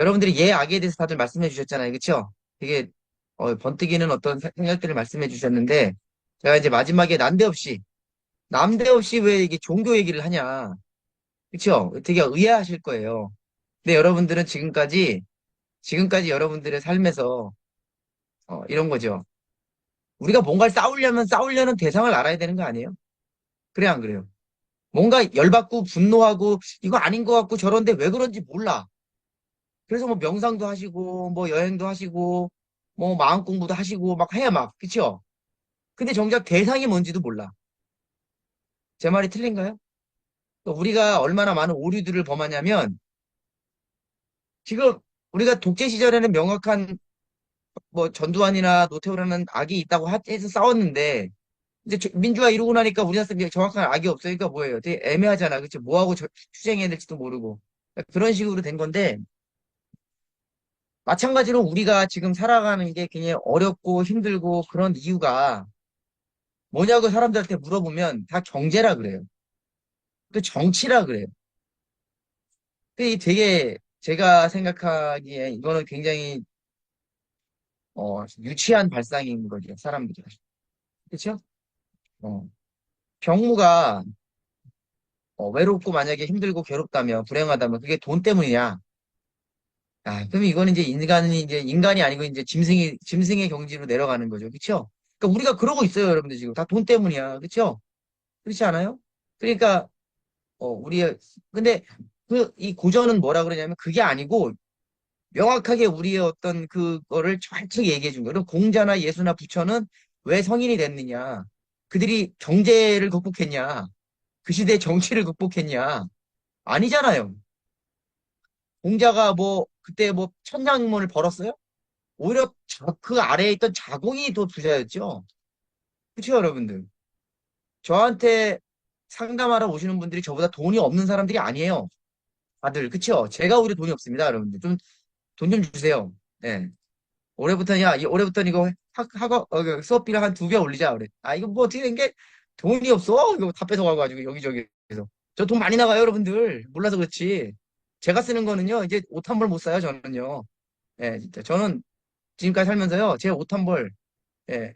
여러분들이 예, 악에 대해서 다들 말씀해 주셨잖아요. 그쵸? 되게, 번뜩이는 어떤 생각들을 말씀해 주셨는데, 제가 이제 마지막에 난데없이 왜 이게 종교 얘기를 하냐. 그쵸? 되게 의아하실 거예요. 근데 여러분들은 지금까지 여러분들의 삶에서, 이런 거죠. 우리가 뭔가를 싸우려는 대상을 알아야 되는 거 아니에요? 그래, 안 그래요? 뭔가 열받고 분노하고, 이거 아닌 것 같고 저런데 왜 그런지 몰라. 그래서 뭐 명상도 하시고, 뭐 여행도 하시고, 뭐 마음 공부도 하시고, 막 해, 막. 그쵸? 근데 정작 대상이 뭔지도 몰라. 제 말이 틀린가요? 우리가 얼마나 많은 오류들을 범하냐면, 지금 우리가 독재 시절에는 명확한 뭐 전두환이나 노태우라는 악이 있다고 해서 싸웠는데, 이제 민주화 이루고 나니까 우리나라 사람이 정확한 악이 없으니까 뭐예요? 되게 애매하잖아. 그치? 뭐하고 투쟁해야 될지도 모르고. 그런 식으로 된 건데, 마찬가지로 우리가 지금 살아가는 게 굉장히 어렵고 힘들고 그런 이유가 뭐냐고 사람들한테 물어보면 다 경제라 그래요. 또 정치라 그래요. 근데 이 되게 제가 생각하기에 이거는 굉장히 유치한 발상인 거죠. 사람들이. 그렇죠? 어, 경무가 외롭고 만약에 힘들고 괴롭다면 불행하다면 그게 돈 때문이냐? 아, 그럼 이거는 이제 인간이 아니고 이제 짐승의 경지로 내려가는 거죠. 그렇죠? 그러니까 우리가 그러고 있어요, 여러분들 지금 다 돈 때문이야. 그렇죠? 그렇지 않아요? 그러니까 우리 근데 이 고전은 뭐라 그러냐면 그게 아니고 명확하게 우리의 어떤 그거를 정확히 얘기해 준 거예요. 그럼 공자나 예수나 부처는 왜 성인이 됐느냐? 그들이 경제를 극복했냐? 그 시대의 정치를 극복했냐? 아니잖아요. 공자가 뭐 그때 뭐 천냥문을 벌었어요? 오히려 그 아래에 있던 자공이 더 부자였죠. 그렇죠, 여러분들? 저한테 상담하러 오시는 분들이 저보다 돈이 없는 사람들이 아니에요. 다들 그쵸? 제가 오히려 돈이 없습니다, 여러분들. 좀 돈 좀 주세요. 네. 올해부터는 이거 학업 그 수업비를 한 2배 올리자 그래. 아 이거 뭐 어떻게 된 게 돈이 없어? 이거 다 뺏어가가지고 여기저기서. 저 돈 많이 나가요, 여러분들. 몰라서 그렇지. 제가 쓰는 거는요, 이제 옷 한 벌 못 사요, 저는요. 예, 진짜 저는 지금까지 살면서요, 제 옷 한 벌, 예,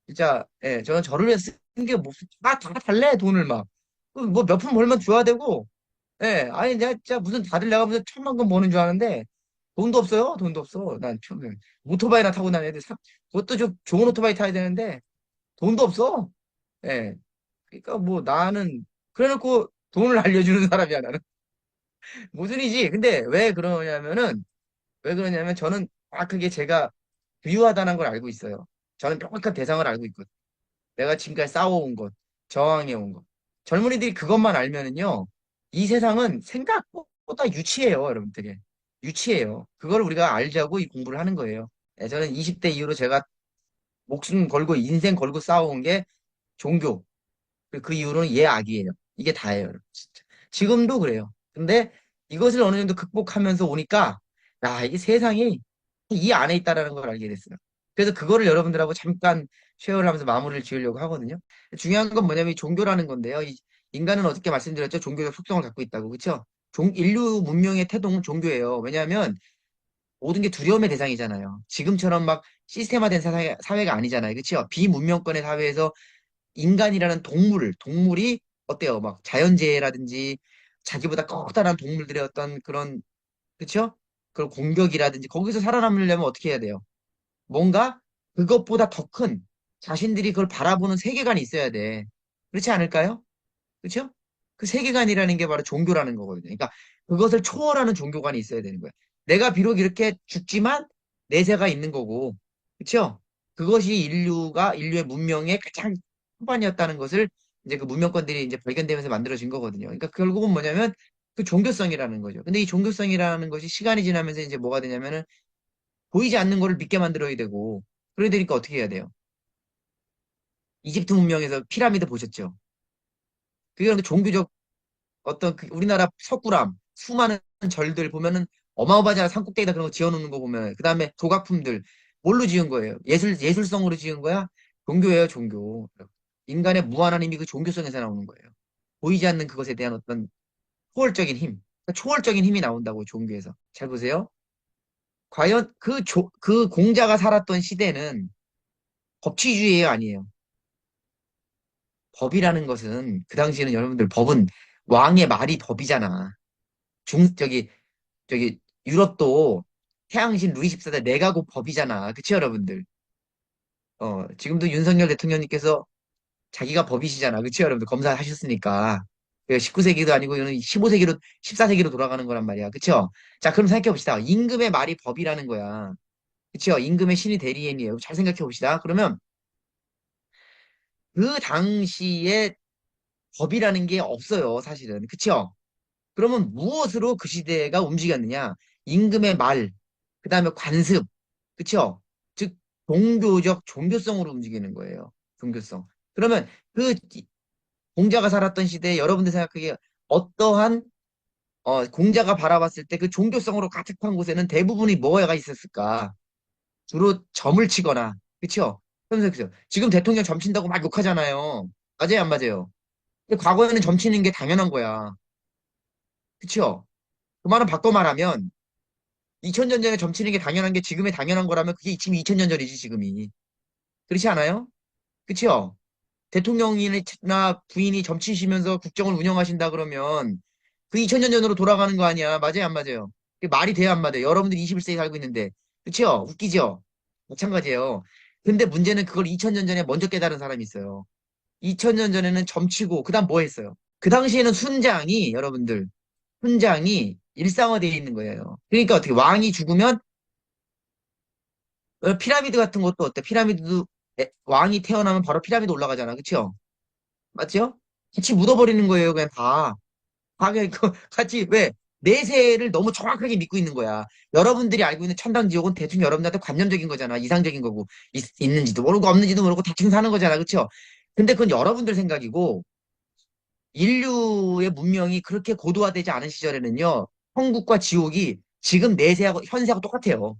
진짜, 예, 저는 저를 위해 쓴 게 뭐, 다 달래 돈을 막. 뭐 몇 푼 벌면 줘야 되고, 예, 아니, 내가 진짜 무슨 다들 내가 무슨 천만큼 버는 줄 아는데, 돈도 없어요. 돈도 없어. 난 평생 오토바이나 타고 다녀야 돼. 그것도 좀 좋은 오토바이 타야 되는데, 돈도 없어. 예. 그러니까 뭐 나는, 그래놓고 돈을 알려주는 사람이야, 나는. 모순이지. 근데 왜 그러냐면 저는 정확하게 제가 부유하다는 걸 알고 있어요. 저는 명확한 대상을 알고 있거든. 내가 지금까지 싸워온 것, 저항해온 것. 젊은이들이 그것만 알면은요, 이 세상은 생각보다 유치해요, 여러분 되게. 유치해요. 그걸 우리가 알자고 이 공부를 하는 거예요. 예, 저는 20대 이후로 제가 목숨 걸고 인생 걸고 싸워온 게 종교. 그리고 그 이후로는 예악이에요. 이게 다예요, 여러분. 진짜. 지금도 그래요. 근데 이것을 어느 정도 극복하면서 오니까, 야, 이게 세상이 이 안에 있다라는 걸 알게 됐어요. 그래서 그거를 여러분들하고 잠깐 쉐어를 하면서 마무리를 지으려고 하거든요. 중요한 건 뭐냐면 이 종교라는 건데요. 인간은 어떻게 말씀드렸죠? 종교적 속성을 갖고 있다고. 그렇죠? 인류 문명의 태동은 종교예요. 왜냐하면 모든 게 두려움의 대상이잖아요. 지금처럼 막 시스템화된 사회가 아니잖아요. 그렇죠? 비문명권의 사회에서 인간이라는 동물이 어때요? 막 자연재해라든지 자기보다 커다란 동물들의 어떤 그런, 그쵸? 그런 공격이라든지 거기서 살아남으려면 어떻게 해야 돼요? 뭔가 그것보다 더 큰 자신들이 그걸 바라보는 세계관이 있어야 돼. 그렇지 않을까요? 그쵸? 그 세계관이라는 게 바로 종교라는 거거든요. 그러니까 그것을 초월하는 종교관이 있어야 되는 거예요. 내가 비록 이렇게 죽지만 내세가 있는 거고, 그쵸? 그것이 인류의 문명의 가장 초반이었다는 것을 이제 그 문명권들이 이제 발견되면서 만들어진 거거든요. 그러니까 결국은 뭐냐면 그 종교성이라는 거죠. 근데 이 종교성이라는 것이 시간이 지나면서 이제 뭐가 되냐면은 보이지 않는 거를 믿게 만들어야 되고, 그래야 되니까 어떻게 해야 돼요? 이집트 문명에서 피라미드 보셨죠? 그게 그 종교적 어떤 우리나라 석굴암 수많은 절들 보면은 어마어마하잖아. 산꼭대기다 그런 거 지어놓는 거 보면 그 다음에 조각품들 뭘로 지은 거예요? 예술성으로 지은 거야? 종교예요, 종교. 인간의 무한한 힘이 그 종교성에서 나오는 거예요. 보이지 않는 그것에 대한 어떤 초월적인 힘, 그러니까 초월적인 힘이 나온다고 종교에서. 잘 보세요. 과연 그 공자가 살았던 시대는 법치주의예요, 아니에요? 법이라는 것은 그 당시에는 여러분들 법은 왕의 말이 법이잖아. 저기 유럽도 태양신 루이 14세 내가국 법이잖아. 그치 여러분들? 지금도 윤석열 대통령님께서 자기가 법이시잖아. 그치 여러분들? 검사하셨으니까. 19세기도 아니고 이거는 15세기로 14세기로 돌아가는 거란 말이야. 그쵸? 자, 그럼 생각해 봅시다. 임금의 말이 법이라는 거야. 그쵸? 임금의 신이 대리인이에요. 잘 생각해 봅시다. 그러면 그 당시에 법이라는 게 없어요, 사실은. 그쵸? 그러면 무엇으로 그 시대가 움직였느냐? 임금의 말, 그 다음에 관습, 그쵸? 즉, 종교성으로 움직이는 거예요. 종교성. 그러면 그 공자가 살았던 시대에 여러분들 생각하기에 어떠한 공자가 바라봤을 때 그 종교성으로 가득한 곳에는 대부분이 뭐가 있었을까? 주로 점을 치거나, 그쵸? 그래서 지금 대통령 점친다고 막 욕하잖아요. 맞아요, 안 맞아요? 근데 과거에는 점치는 게 당연한 거야. 그쵸? 그 말은 바꿔 말하면 2000년 전에 점치는 게 당연한 게 지금의 당연한 거라면 그게 지금 2000년 전이지, 지금이. 그렇지 않아요? 그쵸? 대통령이나 부인이 점치시면서 국정을 운영하신다 그러면 그 2000년 전으로 돌아가는 거 아니야. 맞아요, 안 맞아요? 그게 말이 돼야 안 맞아요. 여러분들이 21세기에 살고 있는데. 그쵸? 웃기죠? 마찬가지예요. 근데 문제는 그걸 2000년 전에 먼저 깨달은 사람이 있어요. 2000년 전에는 점치고, 그 다음 뭐 했어요? 그 당시에는 순장이 일상화되어 있는 거예요. 그러니까 어떻게 왕이 죽으면 피라미드 같은 것도 어때? 피라미드도 왕이 태어나면 바로 피라미드 올라가잖아. 그쵸? 맞죠? 같이 묻어버리는 거예요. 그냥 다. 같이 왜? 내세를 너무 정확하게 믿고 있는 거야. 여러분들이 알고 있는 천당지옥은 대충 여러분들한테 관념적인 거잖아. 이상적인 거고. 있는지도 모르고 없는지도 모르고 대충 사는 거잖아. 그쵸? 근데 그건 여러분들 생각이고 인류의 문명이 그렇게 고도화되지 않은 시절에는요. 천국과 지옥이 지금 내세하고 현세하고 똑같아요.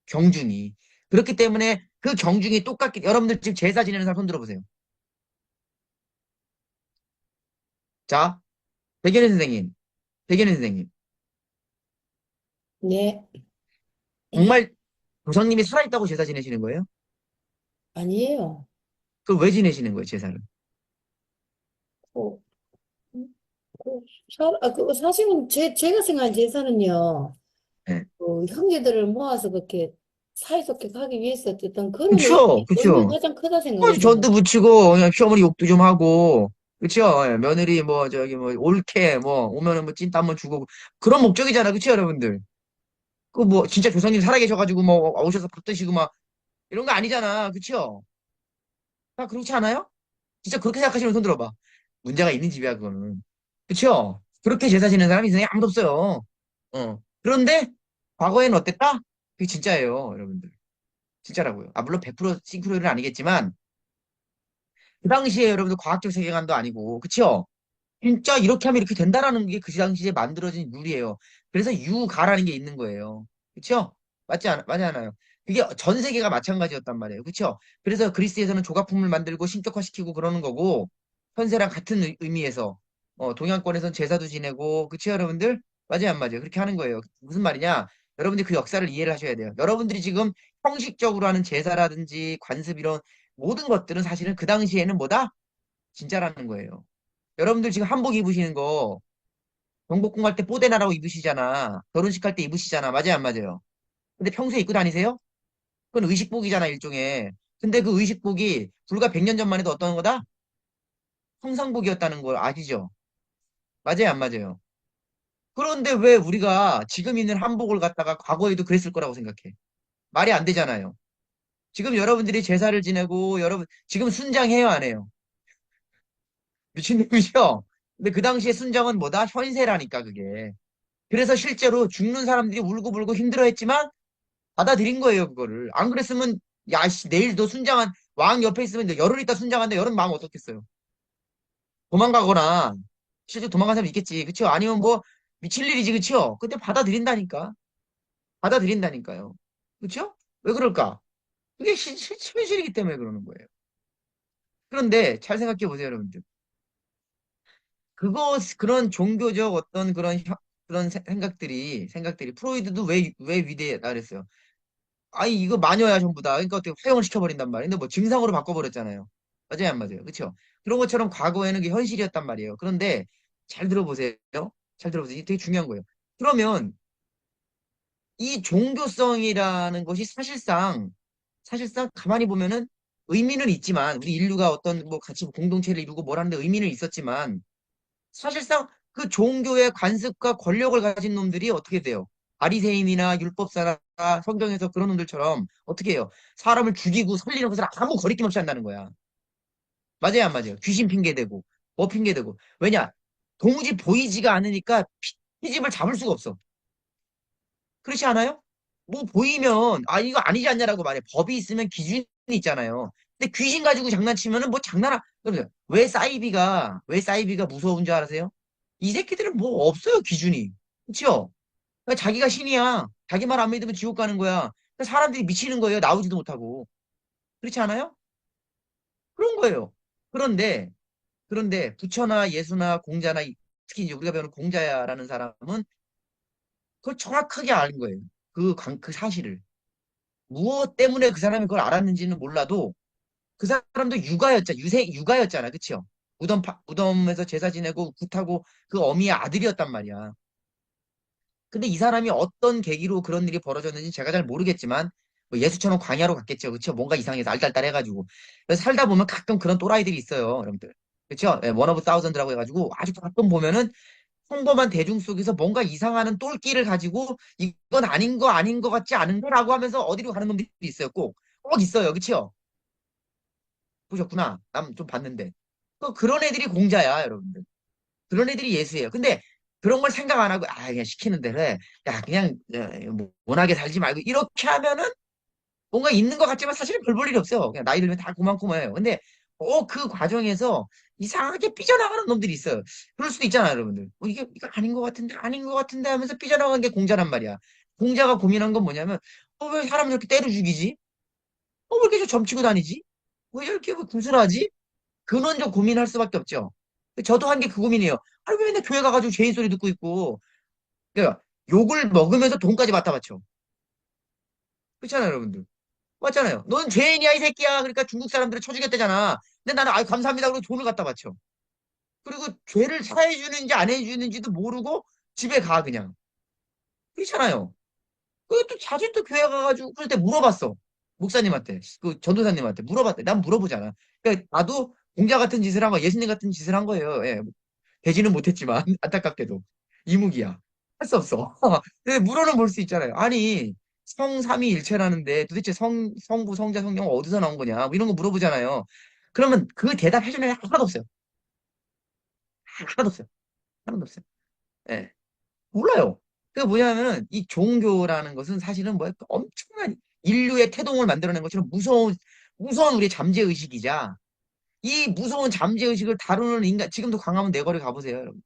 경중이. 그렇기 때문에 그 경중이 똑같게 여러분들 지금 제사 지내는 사람 손 들어보세요. 자, 백연희 선생님, 백연희 선생님. 네, 정말 조상님이 살아있다고 제사 지내시는 거예요? 아니에요. 그럼 왜 지내시는 거예요, 제사를? 그, 사실은 제가 생각한 제사는요, 네. 형제들을 모아서 그렇게 사이좋게 가기 위해서 어떤 그런 그쵸, 의미가 그쵸. 가장 크다 생각해요. 전도 붙이고, 그냥 시어머니 욕도 좀 하고, 그쵸? 예, 며느리 뭐, 올케, 오면은 뭐, 찐따 한번 주고, 그런 목적이잖아, 그쵸, 여러분들? 그 뭐, 진짜 조상님 살아계셔가지고, 오셔서 밥 드시고, 막, 이런 거 아니잖아, 그쵸? 다 그렇지 않아요? 진짜 그렇게 생각하시면 손 들어봐. 문제가 있는 집이야, 그거는. 그쵸? 그렇게 제사 지내는 사람이 세상에 아무도 없어요. 그런데, 과거에는 어땠다? 그게 진짜예요, 여러분들. 진짜라고요. 아, 물론 100% 싱크로율은 아니겠지만, 그 당시에 여러분들 과학적 세계관도 아니고, 그쵸? 진짜 이렇게 하면 이렇게 된다라는 게 그 당시에 만들어진 룰이에요. 그래서 유가라는 게 있는 거예요. 그쵸? 맞지 않아요? 그게 전 세계가 마찬가지였단 말이에요. 그쵸? 그래서 그리스에서는 조각품을 만들고 신격화시키고 그러는 거고, 현세랑 같은 의미에서, 동양권에서는 제사도 지내고, 그쵸, 여러분들? 맞아요, 안 맞아요? 그렇게 하는 거예요. 무슨 말이냐? 여러분들이 그 역사를 이해를 하셔야 돼요. 여러분들이 지금 형식적으로 하는 제사라든지 관습 이런 모든 것들은 사실은 그 당시에는 뭐다? 진짜라는 거예요. 여러분들 지금 한복 입으시는 거 경복궁 갈 때 뽀대나라고 입으시잖아. 결혼식 할 때 입으시잖아. 맞아요, 안 맞아요? 근데 평소에 입고 다니세요? 그건 의식복이잖아, 일종의. 근데 그 의식복이 불과 100년 전만 해도 어떤 거다? 성상복이었다는 걸 아시죠? 맞아요, 안 맞아요? 그런데 왜 우리가 지금 있는 한복을 갖다가 과거에도 그랬을 거라고 생각해? 말이 안 되잖아요. 지금 여러분들이 제사를 지내고 여러분 지금 순장해요, 안 해요? 미친놈이죠? 근데 그 당시에 순장은 뭐다? 현세라니까 그게. 그래서 실제로 죽는 사람들이 울고불고 힘들어했지만 받아들인 거예요, 그거를. 안 그랬으면, 야, 씨, 내일 너 순장한, 왕 옆에 있으면 너 열흘 있다 순장한다, 여름 마음 어떻겠어요? 도망가거나, 실제 도망간 사람 있겠지, 그쵸? 아니면 뭐, 미칠 일이지, 그쵸? 근데 받아들인다니까. 받아들인다니까요. 그쵸? 왜 그럴까? 그게 현실이기 때문에 그러는 거예요. 그런데 잘 생각해 보세요, 여러분들. 그런 종교적 어떤 그런 생각들이 프로이드도 왜 위대하다 그랬어요. 아니, 이거 마녀야, 전부 다. 그러니까 어떻게 화형을 시켜버린단 말이에요. 근데 뭐 증상으로 바꿔버렸잖아요. 맞아요, 안 맞아요? 그쵸? 그런 것처럼 과거에는 그게 현실이었단 말이에요. 그런데 잘 들어보세요. 잘 들어보세요. 이게 되게 중요한 거예요. 그러면 이 종교성이라는 것이 사실상 가만히 보면은 의미는 있지만, 우리 인류가 어떤 뭐 같이 공동체를 이루고 뭘 하는데 의미는 있었지만, 사실상 그 종교의 관습과 권력을 가진 놈들이 어떻게 돼요? 바리새인이나 율법사나 성경에서 그런 놈들처럼 어떻게 해요? 사람을 죽이고 살리는 것을 아무 거리낌 없이 한다는 거야. 맞아요, 안 맞아요? 귀신 핑계대고, 뭐 핑계대고. 왜냐? 도무지 보이지가 않으니까 피집을 잡을 수가 없어. 그렇지 않아요? 뭐 보이면 아 이거 아니지 않냐라고 말해. 법이 있으면 기준이 있잖아요. 근데 귀신 가지고 장난치면은 뭐 장난아. 그러면 왜 사이비가 무서운 줄 알아세요? 이 새끼들은 뭐 없어요 기준이. 그렇죠? 자기가 신이야. 자기 말 안 믿으면 지옥 가는 거야. 그러니까 사람들이 미치는 거예요. 나오지도 못하고. 그렇지 않아요? 그런 거예요. 그런데 부처나 예수나 공자나 특히 이제 우리가 배우는 공자야라는 사람은 그걸 정확하게 아는 거예요. 그 사실을. 무엇 때문에 그 사람이 그걸 알았는지는 몰라도 그 사람도 육아였잖아. 그쵸? 무덤에서 제사 지내고 굿하고 그 어미의 아들이었단 말이야. 근데 이 사람이 어떤 계기로 그런 일이 벌어졌는지 제가 잘 모르겠지만 뭐 예수처럼 광야로 갔겠죠. 그쵸? 뭔가 이상해서 알딸딸 해가지고. 그래서 살다 보면 가끔 그런 또라이들이 있어요. 여러분들. 그쵸? 원 오브 사우전드라고 해가지고 아주 가끔 보면은 평범한 대중 속에서 뭔가 이상하는 똘끼를 가지고 이건 아닌 거 같지 않은 거라고 하면서 어디로 가는 놈들이 있어요. 꼭 있어요. 그쵸? 보셨구나. 남 좀 봤는데. 그런 애들이 공자야, 여러분들. 그런 애들이 예수예요. 근데 그런 걸 생각 안 하고, 아, 그냥 시키는 대로 해. 야, 그냥, 뭐, 원하게 살지 말고, 이렇게 하면은 뭔가 있는 것 같지만 사실은 별 볼 일이 없어요. 그냥 나이 들면 다 고만고만해요. 근데, 그 과정에서 이상하게 삐져나가는 놈들이 있어요. 그럴 수도 있잖아요, 여러분들. 이거 아닌 것 같은데 하면서 삐져나가는 게 공자란 말이야. 공자가 고민한 건 뭐냐면, 왜 사람을 이렇게 때려 죽이지? 왜 이렇게 저 점치고 다니지? 왜 이렇게 뭐 구슬하지? 근원적 고민할 수밖에 없죠. 저도 한 게 그 고민이에요. 아니, 왜 맨날 교회 가가지고 죄인 소리 듣고 있고, 그러니까 욕을 먹으면서 돈까지 맡아 바쳐. 그렇잖아요, 여러분들. 맞잖아요. 넌 죄인이야, 이 새끼야. 그러니까 중국 사람들을 쳐주겠다잖아. 근데 나는, 아, 감사합니다. 그러고 돈을 갖다 바쳐. 그리고 죄를 사해주는지 안 해주는지도 모르고 집에 가, 그냥. 그렇잖아요. 그또 자주 또 교회 가가지고, 그럴 때 물어봤어. 목사님한테, 그 전도사님한테 물어봤대. 난 물어보잖아. 그러니까 나도 공자 같은 짓을 한 거, 예수님 같은 짓을 한 거예요. 예. 되지는 못했지만 안타깝게도 이무기야. 할 수 없어. 근데 물어는 볼 수 있잖아요. 아니 성삼위일체라는데 도대체 성부 성자 성령 어디서 나온 거냐 뭐 이런 거 물어보잖아요. 그러면 그 대답 해주는 애 하나도 없어요. 하나도 없어요. 하나도 없어요. 예. 몰라요. 그 뭐냐면은 이 종교라는 것은 사실은 뭐야 엄청난 인류의 태동을 만들어낸 것처럼 무서운 우리의 잠재의식이자 이 무서운 잠재의식을 다루는 인간 지금도 광화문 내거리 가보세요, 여러분.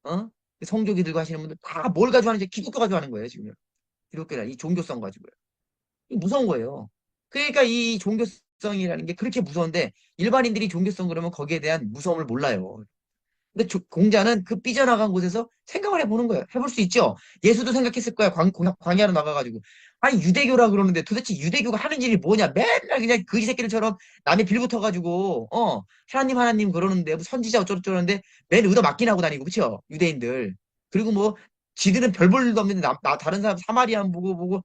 어? 그 성조기 들고 하시는 분들 다 뭘 가지고 하는지 기독교 가지고 하는 거예요, 지금. 기독교라 이 종교성 가지고요. 이 무서운 거예요. 그러니까 이 종교성이라는 게 그렇게 무서운데 일반인들이 종교성 그러면 거기에 대한 무서움을 몰라요. 근데 공자는 그 삐져나간 곳에서 생각을 해보는 거예요. 해볼 수 있죠. 예수도 생각했을 거야. 광야로 나가가지고. 아니 유대교라 그러는데 도대체 유대교가 하는 일이 뭐냐. 맨날 그냥 그지 새끼들처럼 남의 빌붙어가지고 하나님 그러는데 뭐 선지자 어쩌고저쩌는데 맨 의도 맞긴 하고 다니고 그쵸? 유대인들. 그리고 뭐 지들은 별 볼 일도 없는데 다른 사람 사마리안 보고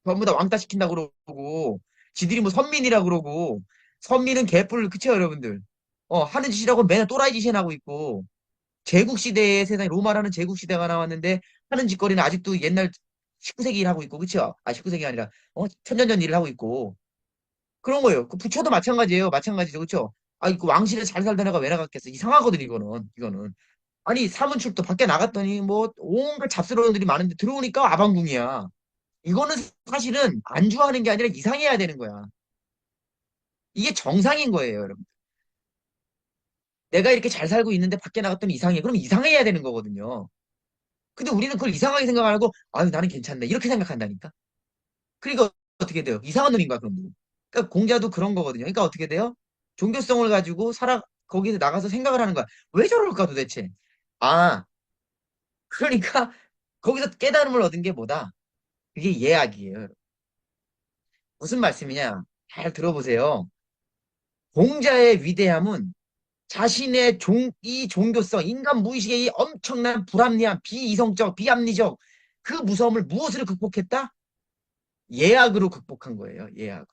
전부 다 왕따 시킨다 그러고 지들이 뭐 선민이라 그러고 선민은 개뿔 그쵸 여러분들. 하는 짓이라고 맨날 또라이 짓이 나고 있고 제국 시대에 세상에 로마라는 제국 시대가 나왔는데 하는 짓거리는 아직도 옛날 19세기 일 하고 있고 그쵸? 아 19세기 아니라 천년전 일을 하고 있고 그런 거예요. 그 부처도 마찬가지예요. 마찬가지죠. 그쵸? 아니 그 왕실에 잘 살던 애가 왜 나갔겠어? 이상하거든 이거는. 아니 사문출도 밖에 나갔더니 뭐 온갖 잡스러운 애들이 많은데 들어오니까 아방궁이야. 이거는 사실은 안주하는 게 아니라 이상해야 되는 거야. 이게 정상인 거예요, 여러분. 내가 이렇게 잘 살고 있는데 밖에 나갔더니 이상해. 그럼 이상해야 되는 거거든요. 근데 우리는 그걸 이상하게 생각 안 하고, 아유, 나는 괜찮네. 이렇게 생각한다니까. 그러니까 어떻게 돼요? 이상한 놈인 거야, 그럼. 그러니까 공자도 그런 거거든요. 그러니까 어떻게 돼요? 종교성을 가지고 거기서 나가서 생각을 하는 거야. 왜 저럴까 도대체? 아, 그러니까 거기서 깨달음을 얻은 게 뭐다? 그게 예악이에요. 무슨 말씀이냐? 잘 들어보세요. 공자의 위대함은 자신의 이 종교성, 인간 무의식의 이 엄청난 불합리함, 비이성적, 비합리적 그 무서움을 무엇으로 극복했다? 예악으로 극복한 거예요. 예악.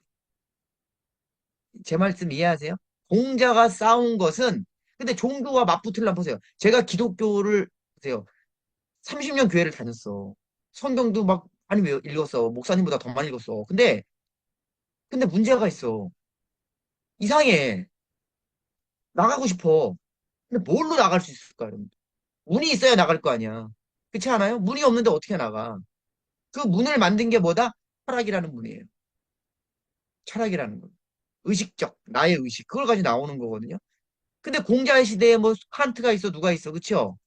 제 말씀 이해하세요? 공자가 쌓은 것은 근데 종교와 맞붙으려면 보세요. 제가 기독교를 보세요. 30년 교회를 다녔어. 성경도 막 많이 읽었어. 목사님보다 더 많이 읽었어. 근데 문제가 있어. 이상해. 나가고 싶어. 근데 뭘로 나갈 수 있을까, 여러분? 문이 있어야 나갈 거 아니야. 그렇지 않아요? 문이 없는데 어떻게 나가? 그 문을 만든 게 뭐다? 철학이라는 문이에요. 철학이라는 거. 의식적, 나의 의식. 그걸 가지고 나오는 거거든요. 근데 공자의 시대에 뭐 칸트가 있어, 누가 있어, 그쵸?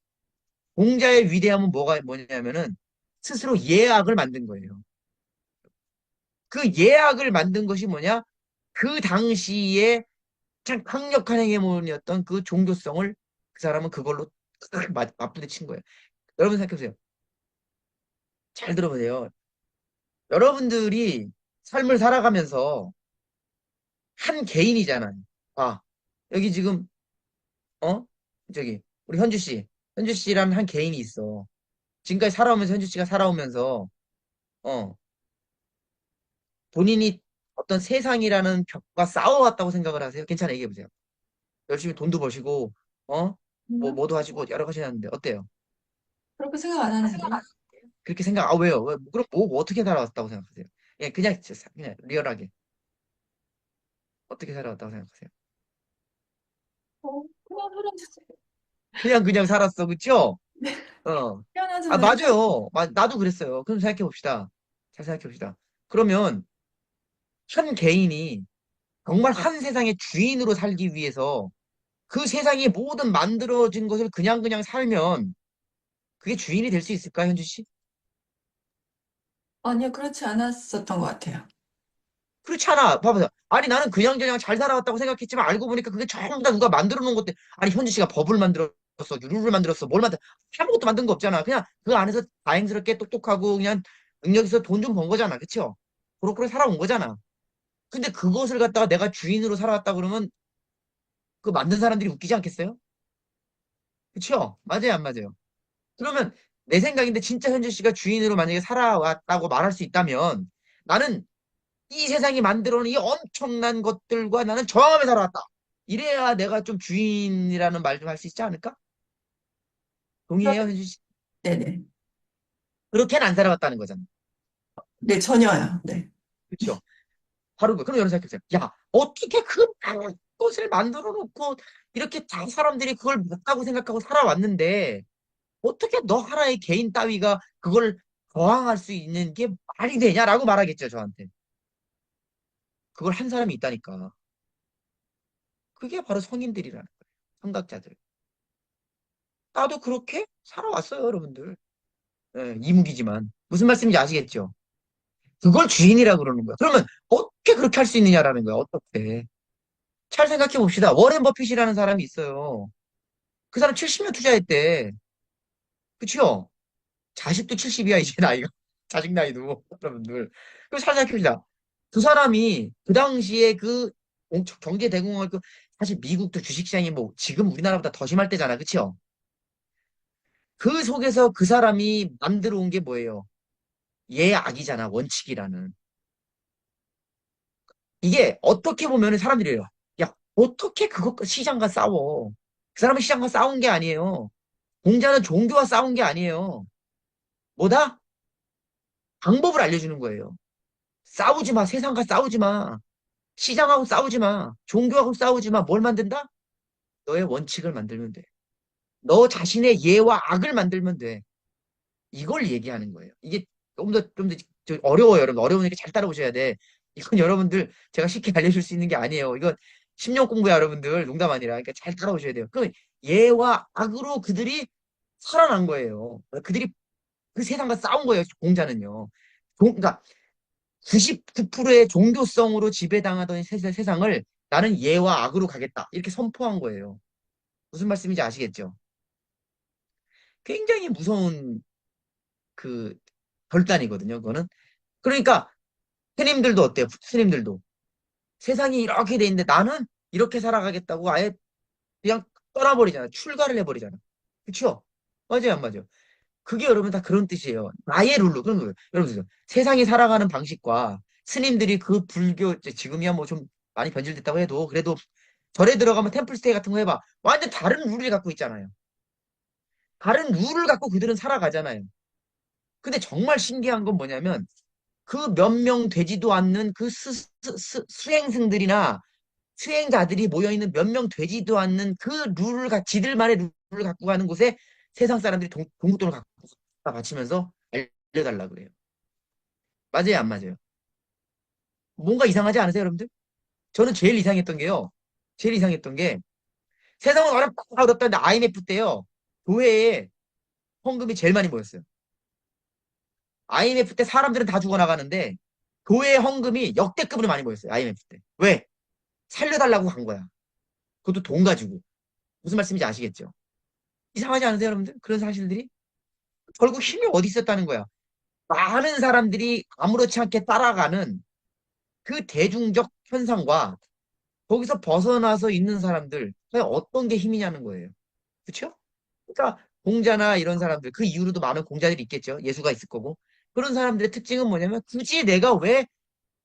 공자의 위대함은 뭐냐면은 스스로 예학을 만든 거예요. 그 예학을 만든 것이 뭐냐? 그 당시에 참 강력한 행해문이었던 그 종교성을 그 사람은 그걸로 맞부딪힌 거예요. 여러분 생각해보세요. 잘 들어보세요. 여러분들이 삶을 살아가면서 한 개인이잖아요. 아, 여기 지금, 어? 저기, 우리 현주 씨. 현주 씨라는 한 개인이 있어. 지금까지 살아오면서 현주 씨가 살아오면서, 어, 본인이 어떤 세상이라는 벽과 싸워왔다고 생각을 하세요? 괜찮아, 얘기해보세요. 열심히 돈도 버시고, 어? 뭐도 하시고 여러 가지 하는데, 어때요? 그렇게 생각 안 하는데요? 그렇게 왜요? 그럼 뭐 어떻게 살아왔다고 생각하세요? 예, 그냥 리얼하게. 어떻게 살아왔다고 생각하세요? 그냥 그런 그냥 살았어, 그쵸? 어. 아, 희한하잖아요. 맞아요. 나도 그랬어요. 그럼 생각해 봅시다. 잘 생각해 봅시다. 그러면 한 개인이 정말 한 세상의 주인으로 살기 위해서 그 세상이 모든 만들어진 것을 그냥 살면 그게 주인이 될 수 있을까, 현주 씨? 아니요, 그렇지 않았었던 것 같아요. 그렇지 않아. 봐봐요. 아니, 나는 그냥 잘 살아왔다고 생각했지만 알고 보니까 그게 전부 다 누가 만들어 놓은 것들. 아니, 현주 씨가 법을 만들었어, 룰을 만들었어, 아무것도 만든 거 없잖아. 그냥 그 안에서 다행스럽게 똑똑하고 그냥 능력에서 돈 좀 번 거잖아. 그쵸? 그렇게 살아온 거잖아. 근데 그것을 갖다가 내가 주인으로 살아왔다 그러면 그 만든 사람들이 웃기지 않겠어요? 그쵸? 맞아요, 안 맞아요? 그러면 내 생각인데 진짜 현주 씨가 주인으로 만약에 살아왔다고 말할 수 있다면 나는 이 세상이 만들어 놓은 이 엄청난 것들과 나는 저항하며 살아왔다. 이래야 내가 좀 주인이라는 말 좀 할 수 있지 않을까? 동의해요, 현주 씨? 네네. 그렇게는 안 살아왔다는 거잖아. 네, 전혀요. 네. 그쵸? 바로 그럼 여러분 생각해보세요. 야, 어떻게 그 많은 것을 만들어 놓고 이렇게 다 사람들이 그걸 맞다고 생각하고 살아왔는데 어떻게 너 하나의 개인 따위가 그걸 저항할 수 있는 게 말이 되냐라고 말하겠죠, 저한테. 그걸 한 사람이 있다니까. 그게 바로 성인들이라는 거예요. 성각자들. 나도 그렇게 살아왔어요, 여러분들. 예, 이무기지만. 무슨 말씀인지 아시겠죠? 그걸 주인이라 그러는 거야. 그러면 어떻게 그렇게 할 수 있느냐라는 거야, 어떻게. 잘 생각해 봅시다. 워렌 버핏이라는 사람이 있어요. 그 사람 70년 투자했대. 그쵸? 자식도 70이야, 이제 나이가. 자식 나이도, 여러분들. 그럼 잘 생각해 봅시다. 그 사람이 그 당시에 그 경제 대공황 사실 미국도 주식시장이 뭐 지금 우리나라보다 더 심할 때잖아. 그쵸? 그 속에서 그 사람이 만들어 온 게 뭐예요? 예악이잖아. 원칙이라는. 이게 어떻게 보면 사람들이 래요 야, 어떻게 그것 시장과 싸워? 그 사람은 시장과 싸운 게 아니에요. 공자는 종교와 싸운 게 아니에요. 뭐다? 방법을 알려주는 거예요. 싸우지 마. 세상과 싸우지 마. 시장하고 싸우지 마. 종교하고 싸우지 마. 뭘 만든다? 너의 원칙을 만들면 돼. 너 자신의 예와 악을 만들면 돼. 이걸 얘기하는 거예요. 이게 좀 더 어려워요, 여러분. 어려우니까 잘 따라오셔야 돼. 이건 여러분들 제가 쉽게 알려줄 수 있는 게 아니에요. 이건 10년 공부야, 여러분들. 농담 아니라. 그러니까 잘 따라오셔야 돼요. 그 예와 악으로 그들이 살아난 거예요. 그들이 그 세상과 싸운 거예요, 공자는요. 그러니까 99%의 종교성으로 지배당하던 세상을 나는 예와 악으로 가겠다. 이렇게 선포한 거예요. 무슨 말씀인지 아시겠죠? 굉장히 무서운 그 결단이거든요. 그거는. 그러니까 스님들도 어때요? 스님들도 세상이 이렇게 돼 있는데 나는 이렇게 살아가겠다고 아예 그냥 떠나버리잖아. 출가를 해버리잖아. 그쵸? 맞아요, 안 맞아요? 그게 여러분 다 그런 뜻이에요. 나의 룰로. 그런 거예요. 여러분, 세상이 살아가는 방식과 스님들이 그 불교, 이제 지금이야 뭐 좀 많이 변질됐다고 해도, 그래도 절에 들어가면 템플스테이 같은 거 해봐. 완전 다른 룰을 갖고 있잖아요. 다른 룰을 갖고 그들은 살아가잖아요. 근데 정말 신기한 건 뭐냐면, 그 몇 명 되지도 않는 그 수행승들이나 수행자들이 모여있는 몇 명 되지도 않는 그 룰을, 지들만의 룰을 갖고 가는 곳에 세상 사람들이 동국돈을 갖고 바치면서 알려달라 그래요. 맞아요, 안 맞아요? 뭔가 이상하지 않으세요, 여러분들? 저는 제일 이상했던 게요. 제일 이상했던 게 세상은 어렵다 어렵다는데 IMF 때요. 교회에 헌금이 제일 많이 모였어요. IMF 때 사람들은 다 죽어나가는데 교회 헌금이 역대급으로 많이 모였어요. IMF 때. 왜? 살려달라고 간 거야. 그것도 돈 가지고. 무슨 말씀인지 아시겠죠? 이상하지 않으세요, 여러분들? 그런 사실들이? 결국 힘이 어디 있었다는 거야. 많은 사람들이 아무렇지 않게 따라가는 그 대중적 현상과 거기서 벗어나서 있는 사람들, 과연 어떤 게 힘이냐는 거예요. 그렇죠? 그러니까 공자나 이런 사람들, 그 이후로도 많은 공자들이 있겠죠. 예수가 있을 거고. 그런 사람들의 특징은 뭐냐면 굳이 내가 왜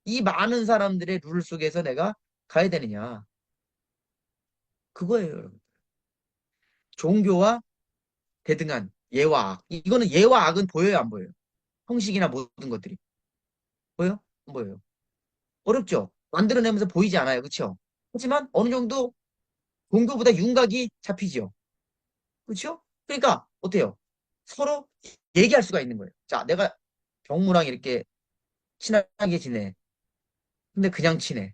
이 많은 사람들의 룰 속에서 내가 가야 되느냐. 그거예요, 여러분. 종교와 대등한 예와 악. 이거는 예와 악은 보여요, 안 보여요? 형식이나 모든 것들이. 보여? 안 보여요? 어렵죠? 만들어내면서 보이지 않아요. 그렇죠? 하지만 어느 정도 종교보다 윤곽이 잡히죠. 그렇죠? 그러니까 어때요? 서로 얘기할 수가 있는 거예요. 자, 내가 경무랑 이렇게 친하게 지내. 근데 그냥 친해.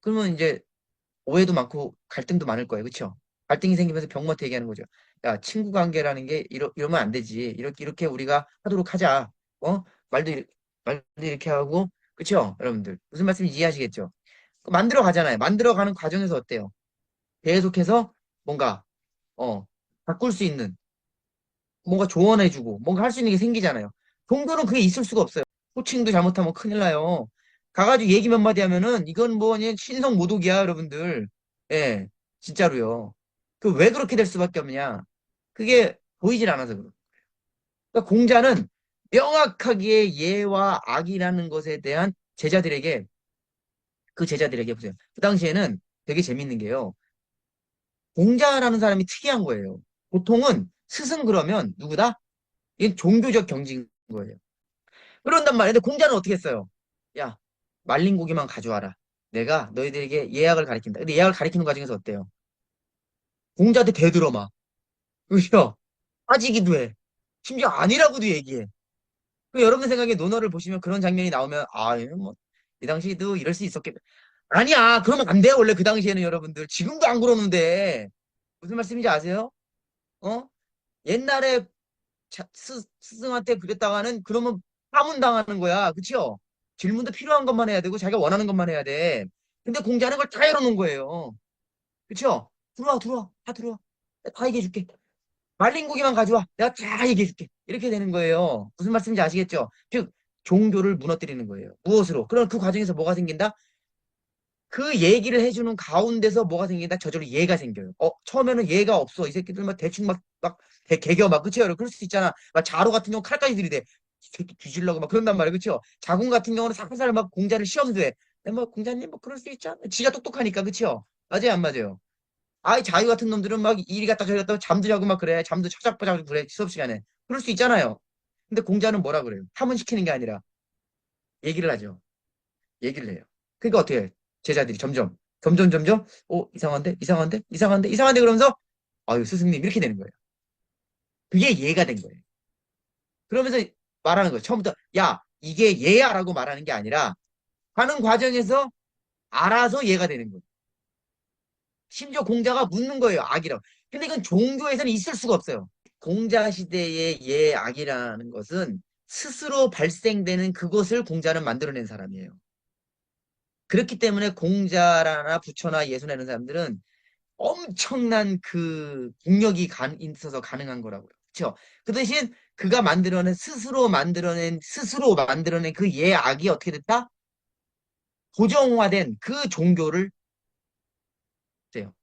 그러면 이제 오해도 많고 갈등도 많을 거예요. 그렇죠? 갈등이 생기면서 병모한테 얘기하는 거죠. 야, 친구 관계라는 게 이러면 안 되지. 이렇게 우리가 하도록 하자. 어? 말도 이렇게 하고. 그렇죠? 여러분들. 무슨 말씀인지 이해하시겠죠? 만들어 가잖아요. 만들어 가는 과정에서 어때요? 계속해서 뭔가 바꿀 수 있는 뭔가 조언해주고 뭔가 할 수 있는 게 생기잖아요. 종교는 그게 있을 수가 없어요. 호칭도 잘못하면 큰일 나요. 가가지고 얘기 몇 마디 하면은 이건 뭐 그냥 신성 모독이야, 여러분들. 예, 진짜로요. 그 왜 그렇게 될 수밖에 없냐? 그게 보이질 않아서 그래요. 그러니까 공자는 명확하게 예와 악이라는 것에 대한 제자들에게 그 제자들에게 보세요. 그 당시에는 되게 재밌는 게요. 공자라는 사람이 특이한 거예요. 보통은 스승 그러면 누구다? 이건 종교적 경지인 거예요. 그런단 말이에요. 근데 공자는 어떻게 했어요? 야, 말린 고기만 가져와라. 내가 너희들에게 예약을 가리킨다. 근데 예약을 가리키는 과정에서 어때요? 공자한테 대들어 막. 그죠? 빠지기도 해. 심지어 아니라고도 얘기해. 그 여러분 생각에 논어를 보시면 그런 장면이 나오면 뭐, 이 당시에도 이럴 수 있었겠다. 아니야. 그러면 안 돼요. 원래 그 당시에는 여러분들. 지금도 안 그러는데. 무슨 말씀인지 아세요? 어? 옛날에 스승한테 그랬다가는 그러면 파문당하는 거야. 그치요? 질문도 필요한 것만 해야 되고 자기가 원하는 것만 해야 돼. 근데 공지하는 걸 다 열어놓은 거예요. 그치요? 들어와, 들어와. 다 들어와. 내가 다 얘기해줄게. 말린 고기만 가져와. 내가 다 얘기해줄게. 이렇게 되는 거예요. 무슨 말씀인지 아시겠죠? 즉, 종교를 무너뜨리는 거예요. 무엇으로? 그럼 그 과정에서 뭐가 생긴다? 그 얘기를 해주는 가운데서 뭐가 생긴다? 저절로 예가 생겨요. 처음에는 예가 없어. 이 새끼들 막 대충 개겨 막, 그치? 그럴 수 있잖아. 막 자로 같은 경우 칼까지 들이대. 이 새끼 뒤질라고 막 그런단 말이에요. 그쵸? 자궁 같은 경우는 살살 막 공자를 시험도 해. 근데 뭐, 공자님 뭐 그럴 수 있잖아. 지가 똑똑하니까. 그치요? 맞아요? 안 맞아요? 아이, 자유 같은 놈들은 막 이리 갔다 저리 갔다 잠도 자고 막 그래. 잠도 쳐작보자고 그래. 수업 시간에. 그럴 수 있잖아요. 근데 공자는 뭐라 그래요? 파문시키는 게 아니라 얘기를 하죠. 얘기를 해요. 그러니까 어떻게 해? 제자들이 점점 이상한데 이상한데 이상한데 이상한데 그러면서 아유 스승님 이렇게 되는 거예요. 그게 예가 된 거예요. 그러면서 말하는 거예요. 처음부터 야 이게 예야라고 말하는 게 아니라 하는 과정에서 알아서 예가 되는 거예요. 심지어 공자가 묻는 거예요. 악이라고. 근데 이건 종교에서는 있을 수가 없어요. 공자 시대의 예 악이라는 것은 스스로 발생되는 그것을 공자는 만들어낸 사람이에요. 그렇기 때문에 공자나 부처나 예수라는 사람들은 엄청난 그 있어서 가능한 거라고요. 그쵸? 그 대신 그가 스스로 만들어낸 그 예악이 어떻게 됐다? 고정화된 그 종교를 돼요.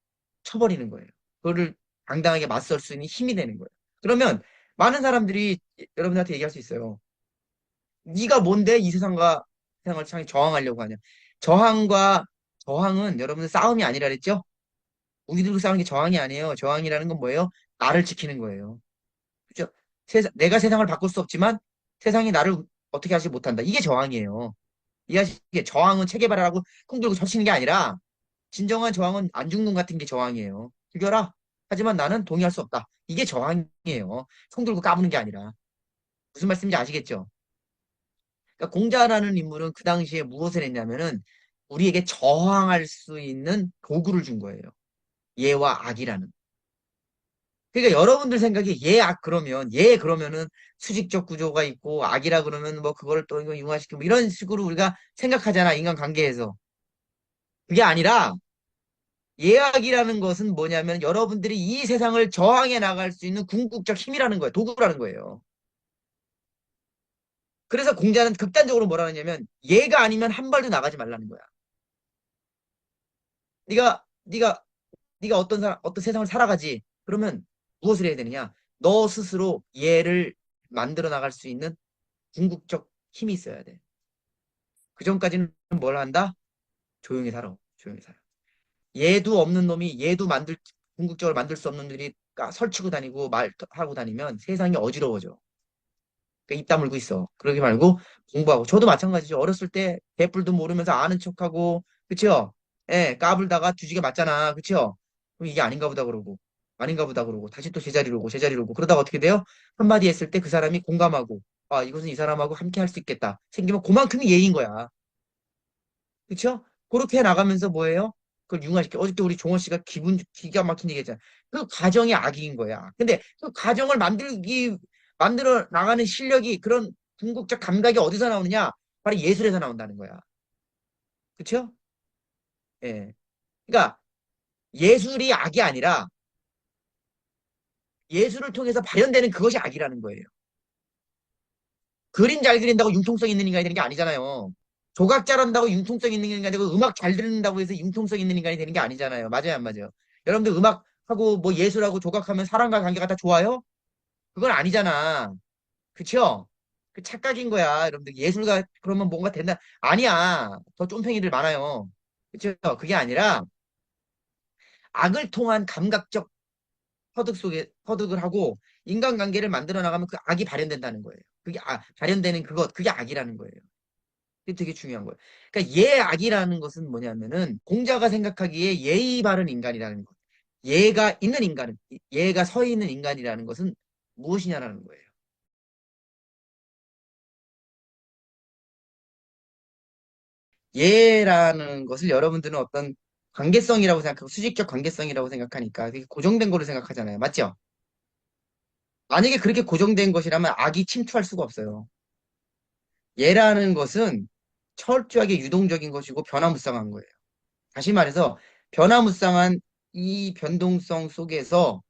쳐버리는 거예요. 그거를 당당하게 맞설 수 있는 힘이 되는 거예요. 그러면 많은 사람들이 여러분한테 얘기할 수 있어요. 네가 뭔데 이 세상을 창에 저항하려고 하냐? 저항과 저항은 여러분들 싸움이 아니라 그랬죠? 무기 들고 싸우는 게 저항이 아니에요. 저항이라는 건 뭐예요? 나를 지키는 거예요. 그죠? 내가 세상을 바꿀 수 없지만 세상이 나를 어떻게 하지 못한다. 이게 저항이에요. 이게 저항은 체계바라라고 콩 들고 젖히는 게 아니라 진정한 저항은 안 죽는 같은 게 저항이에요. 죽여라. 하지만 나는 동의할 수 없다. 이게 저항이에요. 총 들고 까부는 게 아니라. 무슨 말씀인지 아시겠죠? 그러니까 공자라는 인물은 그 당시에 무엇을 했냐면은 우리에게 저항할 수 있는 도구를 준 거예요. 예와 악이라는. 그러니까 여러분들 생각에 예, 악 그러면 예 그러면은 수직적 구조가 있고 악이라 그러면 뭐 그걸 또 이거 융화시키고 뭐 이런 식으로 우리가 생각하잖아 인간관계에서. 그게 아니라 예악이라는 것은 뭐냐면 여러분들이 이 세상을 저항해 나갈 수 있는 궁극적 힘이라는 거예요. 도구라는 거예요. 그래서 공자는 극단적으로 뭐라 하냐면 얘가 아니면 한 발도 나가지 말라는 거야. 네가 어떤 세상을 살아가지. 그러면 무엇을 해야 되느냐? 너 스스로 얘를 만들어 나갈 수 있는 궁극적 힘이 있어야 돼. 그 전까지는 뭘 한다? 조용히 살아. 조용히 살아. 얘도 없는 놈이 궁극적으로 만들 수 없는 놈들이 설치고 다니고 말하고 다니면 세상이 어지러워져. 그러니까 입 다물고 있어. 그러지 말고 공부하고. 저도 마찬가지죠. 어렸을 때 개뿔도 모르면서 아는 척하고, 그쵸? 예, 까불다가 뒤지게 맞잖아. 그쵸? 그럼 이게 아닌가 보다 그러고, 다시 또 제자리로 오고, 제자리로 오고. 그러다가 어떻게 돼요? 한마디 했을 때 그 사람이 공감하고, 아, 이것은 이 사람하고 함께 할 수 있겠다. 생기면 그만큼이 예인 거야. 그쵸? 그렇게 나가면서 뭐예요? 그걸 융화시켜. 어저께 우리 종원 씨가 기가 막힌 얘기 했잖아. 그 과정이 악인 거야. 근데 그 과정을 만들어 나가는 실력이 그런 궁극적 감각이 어디서 나오느냐? 바로 예술에서 나온다는 거야. 그쵸? 예. 그러니까 예술이 악이 아니라 예술을 통해서 발현되는 그것이 악이라는 거예요. 그림 잘 그린다고 융통성 있는 인간이 되는 게 아니잖아요. 조각 잘한다고 융통성 있는 인간이 되고 음악 잘 듣는다고 해서 융통성 있는 인간이 되는 게 아니잖아요. 맞아요, 안 맞아요? 여러분들 음악하고 뭐 예술하고 조각하면 사람과 관계가 다 좋아요? 그건 아니잖아. 그쵸? 그 착각인 거야. 여러분들 예술가 그러면 뭔가 된다. 아니야. 더 쫌팽이들 많아요. 그쵸? 그게 아니라 악을 통한 감각적 터득을 하고 인간관계를 만들어 나가면 그 악이 발현된다는 거예요. 발현되는 그게 악이라는 거예요. 그게 되게 중요한 거예요. 그러니까 예악이라는 것은 뭐냐면은 공자가 생각하기에 예의 바른 인간이라는 것. 얘가 서 있는 인간이라는 것은 무엇이냐라는 거예요. 예라는 것을 여러분들은 어떤 관계성이라고 생각하고 수직적 관계성이라고 생각하니까 그게 고정된 거로 생각하잖아요. 맞죠? 만약에 그렇게 고정된 것이라면 악이 침투할 수가 없어요. 예라는 것은 철저하게 유동적인 것이고 변화무쌍한 거예요. 다시 말해서 변화무쌍한 이 변동성 속에서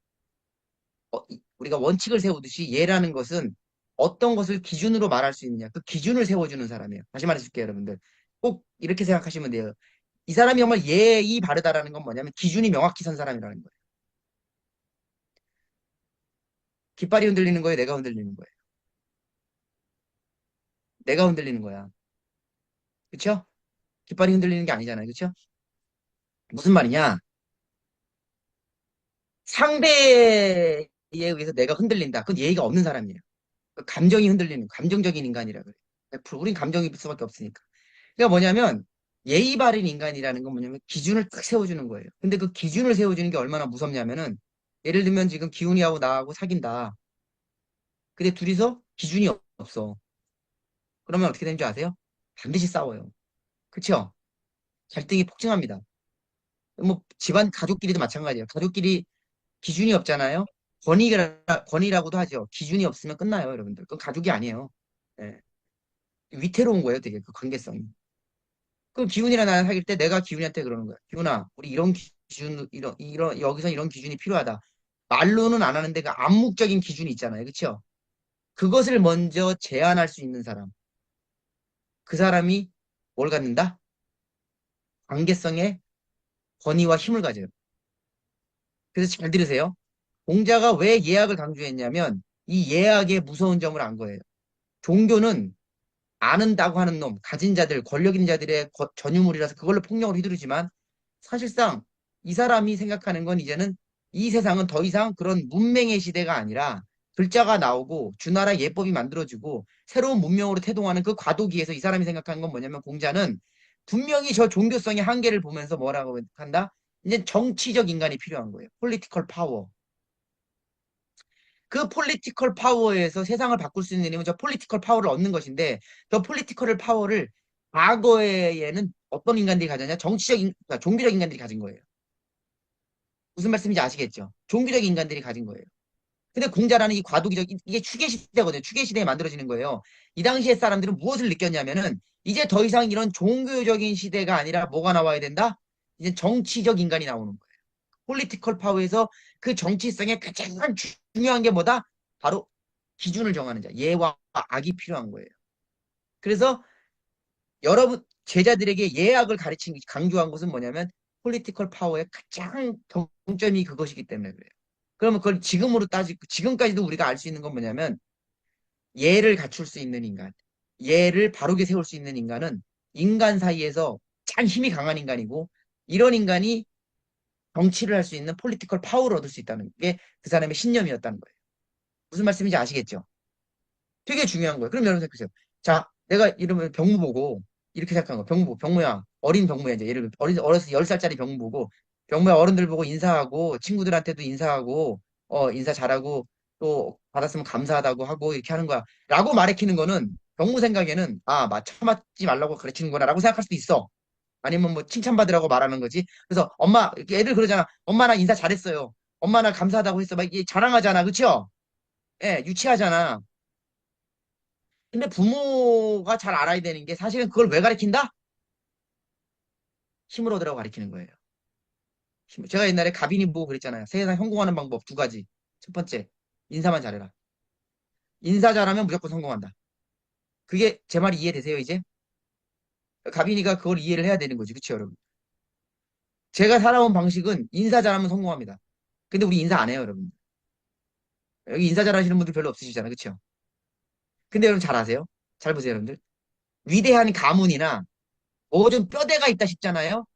우리가 원칙을 세우듯이 예라는 것은 어떤 것을 기준으로 말할 수 있느냐. 그 기준을 세워주는 사람이에요. 다시 말해줄게요, 여러분들. 꼭 이렇게 생각하시면 돼요. 이 사람이 정말 예의 바르다라는 건 뭐냐면 기준이 명확히 선 사람이라는 거예요. 깃발이 흔들리는 거예요? 내가 흔들리는 거예요? 내가 흔들리는 거야. 그쵸? 깃발이 흔들리는 게 아니잖아요. 그쵸? 무슨 말이냐? 상대에 의해서 내가 흔들린다. 그건 예의가 없는 사람이에요. 그 감정이 흔들리는, 감정적인 인간이라 그래. 100%. 우린 감정일 수밖에 없으니까. 그러니까 뭐냐면, 예의 바른 인간이라는 건 뭐냐면, 기준을 딱 세워주는 거예요. 근데 그 기준을 세워주는 게 얼마나 무섭냐면은, 예를 들면 지금 기훈이하고 나하고 사귄다. 근데 둘이서 기준이 없어. 그러면 어떻게 되는 줄 아세요? 반드시 싸워요. 그쵸? 갈등이 폭증합니다. 뭐, 집안 가족끼리도 마찬가지예요. 가족끼리 기준이 없잖아요. 권위라고도 하죠. 기준이 없으면 끝나요, 여러분들. 그건 가족이 아니에요. 예. 위태로운 거예요, 되게 그 관계성이. 그럼 기훈이랑 나랑 사귈 때 내가 기훈이한테 그러는 거야. 기훈아, 우리 이런 기준, 여기서 이런 기준이 필요하다. 말로는 안 하는데 그 암묵적인 기준이 있잖아요. 그렇죠? 그것을 먼저 제안할 수 있는 사람. 그 사람이 뭘 갖는다? 관계성의 권위와 힘을 가져요. 그래서 잘 들으세요. 공자가 왜 예약을 강조했냐면 이 예약의 무서운 점을 안 거예요. 종교는 아는다고 하는 놈, 가진 자들, 권력 있는 자들의 전유물이라서 그걸로 폭력을 휘두르지만 사실상 이 사람이 생각하는 건 이제는 이 세상은 더 이상 그런 문맹의 시대가 아니라 글자가 나오고 주나라 예법이 만들어지고 새로운 문명으로 태동하는 그 과도기에서 이 사람이 생각하는 건 뭐냐면 공자는 분명히 저 종교성의 한계를 보면서 뭐라고 한다? 이제 정치적 인간이 필요한 거예요. 폴리티컬 파워. 그 폴리티컬 파워에서 세상을 바꿀 수 있는 힘은 저 폴리티컬 파워를 얻는 것인데 저 폴리티컬 파워를 과거에는 어떤 인간들이 가졌냐? 그러니까 종교적 인간들이 가진 거예요. 무슨 말씀인지 아시겠죠? 종교적 인간들이 가진 거예요. 근데 공자라는 이 과도기적 이게 추계 시대거든요. 추계 시대에 만들어지는 거예요. 이 당시에 사람들은 무엇을 느꼈냐면은 이제 더 이상 이런 종교적인 시대가 아니라 뭐가 나와야 된다? 이제 정치적 인간이 나오는 거예요. 폴리티컬 파워에서 그 정치성에 가장 중요한 게 뭐다? 바로 기준을 정하는 자, 예와 악이 필요한 거예요. 그래서 여러분 제자들에게 예악을 가르친 강조한 것은 뭐냐면 폴리티컬 파워의 가장 정점이 그것이기 때문에 그래요. 그러면 그걸 지금으로 따지고 지금까지도 우리가 알 수 있는 건 뭐냐면 예를 갖출 수 있는 인간, 예를 바르게 세울 수 있는 인간은 인간 사이에서 가장 힘이 강한 인간이고 이런 인간이 정치를 할 수 있는 폴리티컬 파워를 얻을 수 있다는 게 그 사람의 신념이었다는 거예요. 무슨 말씀인지 아시겠죠? 되게 중요한 거예요. 그럼 여러분 생각해보세요. 자, 내가 이러면 병무 보고 이렇게 생각한 거. 병무야. 어린 병무야. 이제 예를 들어 어려서 10살짜리 병무 보고 병무야 어른들 보고 인사하고 친구들한테도 인사하고 인사 잘하고 또 받았으면 감사하다고 하고 이렇게 하는 거야. 라고 말해키는 거는 병무 생각에는 참았지 말라고 가르치는 거라고 생각할 수도 있어. 아니면 뭐 칭찬받으라고 말하는 거지. 그래서 엄마, 애들 그러잖아. 엄마 나 인사 잘했어요. 엄마 나 감사하다고 했어. 막 이게 자랑하잖아. 그쵸? 예, 유치하잖아. 근데 부모가 잘 알아야 되는 게 사실은 그걸 왜 가르친다? 힘을 얻으라고 가르치는 거예요. 제가 옛날에 가빈이 보고 그랬잖아요. 세상 성공하는 방법 두 가지. 첫 번째, 인사만 잘해라. 인사 잘하면 무조건 성공한다. 그게 제 말이 이해되세요, 이제? 가빈이가 그걸 이해를 해야 되는 거지. 그쵸, 여러분? 제가 살아온 방식은 인사 잘하면 성공합니다. 근데 우리 인사 안 해요, 여러분. 여기 인사 잘하시는 분들 별로 없으시잖아요. 그쵸? 근데 여러분 잘 아세요? 잘 보세요, 여러분들. 위대한 가문이나 뭐 좀 뼈대가 있다 싶잖아요.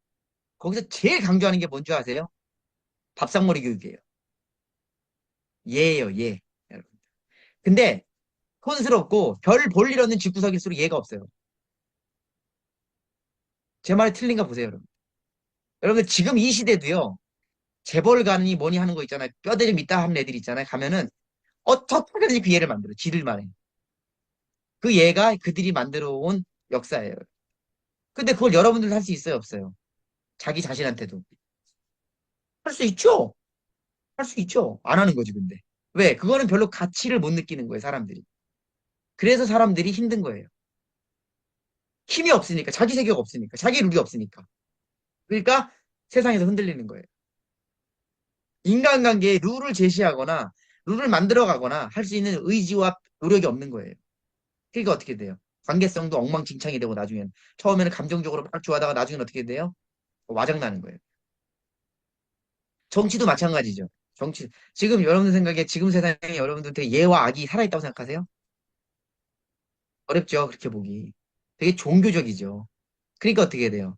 거기서 제일 강조하는 게 뭔지 아세요? 밥상머리 교육이에요. 예예요, 예. 여러분. 근데 촌스럽고 별 볼 일 없는 집구석일수록 예가 없어요. 제 말이 틀린가 보세요, 여러분. 여러분들 지금 이 시대도요. 재벌 가느니 뭐니 하는 거 있잖아요. 뼈대 좀 있다 하는 애들 있잖아요. 가면은 어떻게든지 그 예를 만들어. 지들만의. 그 예가 그들이 만들어 온 역사예요. 근데 그걸 여러분들 할 수 있어요, 없어요? 자기 자신한테도. 할 수 있죠? 할 수 있죠. 안 하는 거지, 근데. 왜? 그거는 별로 가치를 못 느끼는 거예요, 사람들이. 그래서 사람들이 힘든 거예요. 힘이 없으니까, 자기 세계가 없으니까, 자기 룰이 없으니까. 그러니까 세상에서 흔들리는 거예요. 인간관계에 룰을 제시하거나, 룰을 만들어가거나 할 수 있는 의지와 노력이 없는 거예요. 그러니까 어떻게 돼요? 관계성도 엉망진창이 되고 나중에는. 처음에는 감정적으로 막 좋아하다가 나중에는 어떻게 돼요? 와장나는 거예요. 정치도 마찬가지죠. 정치. 지금 여러분 생각에 지금 세상에 여러분들 되게 예와 악이 살아있다고 생각하세요? 어렵죠. 그렇게 보기. 되게 종교적이죠. 그러니까 어떻게 돼요?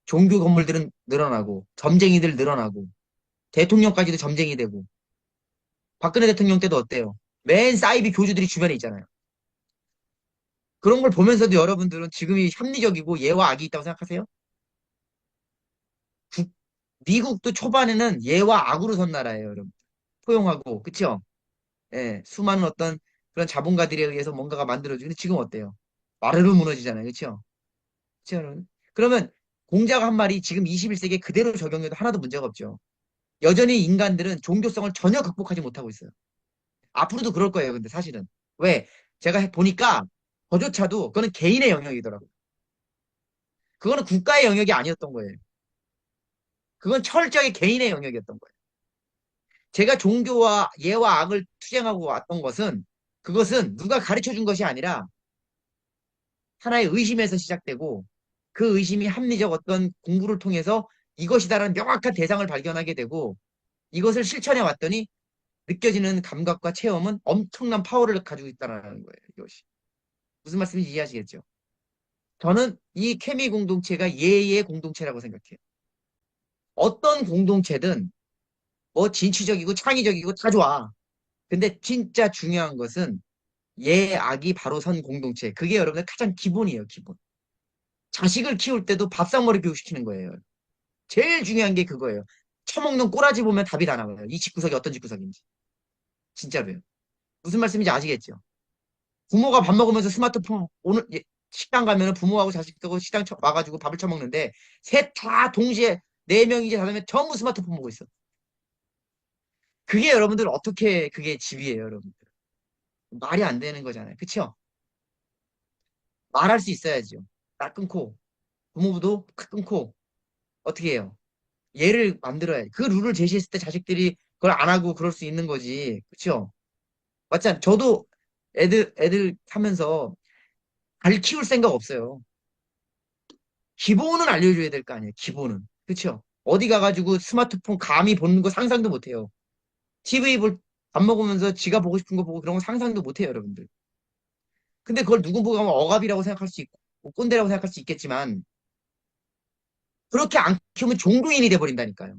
종교 건물들은 늘어나고 점쟁이들 늘어나고 대통령까지도 점쟁이 되고 박근혜 대통령 때도 어때요? 맨 사이비 교주들이 주변에 있잖아요. 그런 걸 보면서도 여러분들은 지금이 합리적이고 예와 악이 있다고 생각하세요? 국- 미국도 초반에는 예와 악으로 선 나라예요, 여러분. 포용하고, 그쵸? 예, 수많은 어떤 그런 자본가들에 의해서 뭔가가 만들어지는데 지금 어때요? 와르르 무너지잖아요, 그쵸? 그쵸, 여러분? 그러면 공자가 한 말이 지금 21세기에 그대로 적용해도 하나도 문제가 없죠. 여전히 인간들은 종교성을 전혀 극복하지 못하고 있어요. 앞으로도 그럴 거예요, 근데 사실은. 왜? 제가 보니까 저조차도 그거는 개인의 영역이더라고요. 그거는 국가의 영역이 아니었던 거예요. 그건 철저하게 개인의 영역이었던 거예요. 제가 종교와 예와 악을 투쟁하고 왔던 것은 그것은 누가 가르쳐 준 것이 아니라 하나의 의심에서 시작되고 그 의심이 합리적 어떤 공부를 통해서 이것이다라는 명확한 대상을 발견하게 되고 이것을 실천해 왔더니 느껴지는 감각과 체험은 엄청난 파워를 가지고 있다는 거예요. 이것이. 무슨 말씀인지 이해하시겠죠? 저는 이 케미 공동체가 예의 공동체라고 생각해요. 어떤 공동체든 뭐 진취적이고 창의적이고 다 좋아. 근데 진짜 중요한 것은 예, 악이 바로 선 공동체. 그게 여러분들 가장 기본이에요, 기본. 자식을 키울 때도 밥상머리 교육시키는 거예요. 제일 중요한 게 그거예요. 처먹는 꼬라지 보면 답이 다 나와요. 이 집구석이 어떤 집구석인지. 진짜로요. 무슨 말씀인지 아시겠죠? 부모가 밥 먹으면서 스마트폰, 오늘, 식당 가면 부모하고 자식하고 식당 와가지고 밥을 처먹는데, 셋 다 동시에, 네 명이지 다섯 명 전부 스마트폰 보고 있어. 그게 여러분들 어떻게 그게 집이에요, 여러분들. 말이 안 되는 거잖아요. 그쵸? 말할 수 있어야죠. 딱 끊고, 부모도 딱 끊고, 어떻게 해요? 얘를 만들어야 돼. 그 룰을 제시했을 때 자식들이 그걸 안 하고 그럴 수 있는 거지. 그쵸? 맞잖아. 저도 애들 하면서 잘 키울 생각 없어요. 기본은 알려줘야 될 거 아니에요. 기본은. 그쵸? 어디 가가지고 스마트폰 감히 보는 거 상상도 못 해요. TV 밥 먹으면서 지가 보고 싶은 거 보고 그런 거 상상도 못 해요, 여러분들. 근데 그걸 누구 보고 하면 억압이라고 생각할 수 있고, 뭐 꼰대라고 생각할 수 있겠지만, 그렇게 안 키우면 종교인이 돼버린다니까요.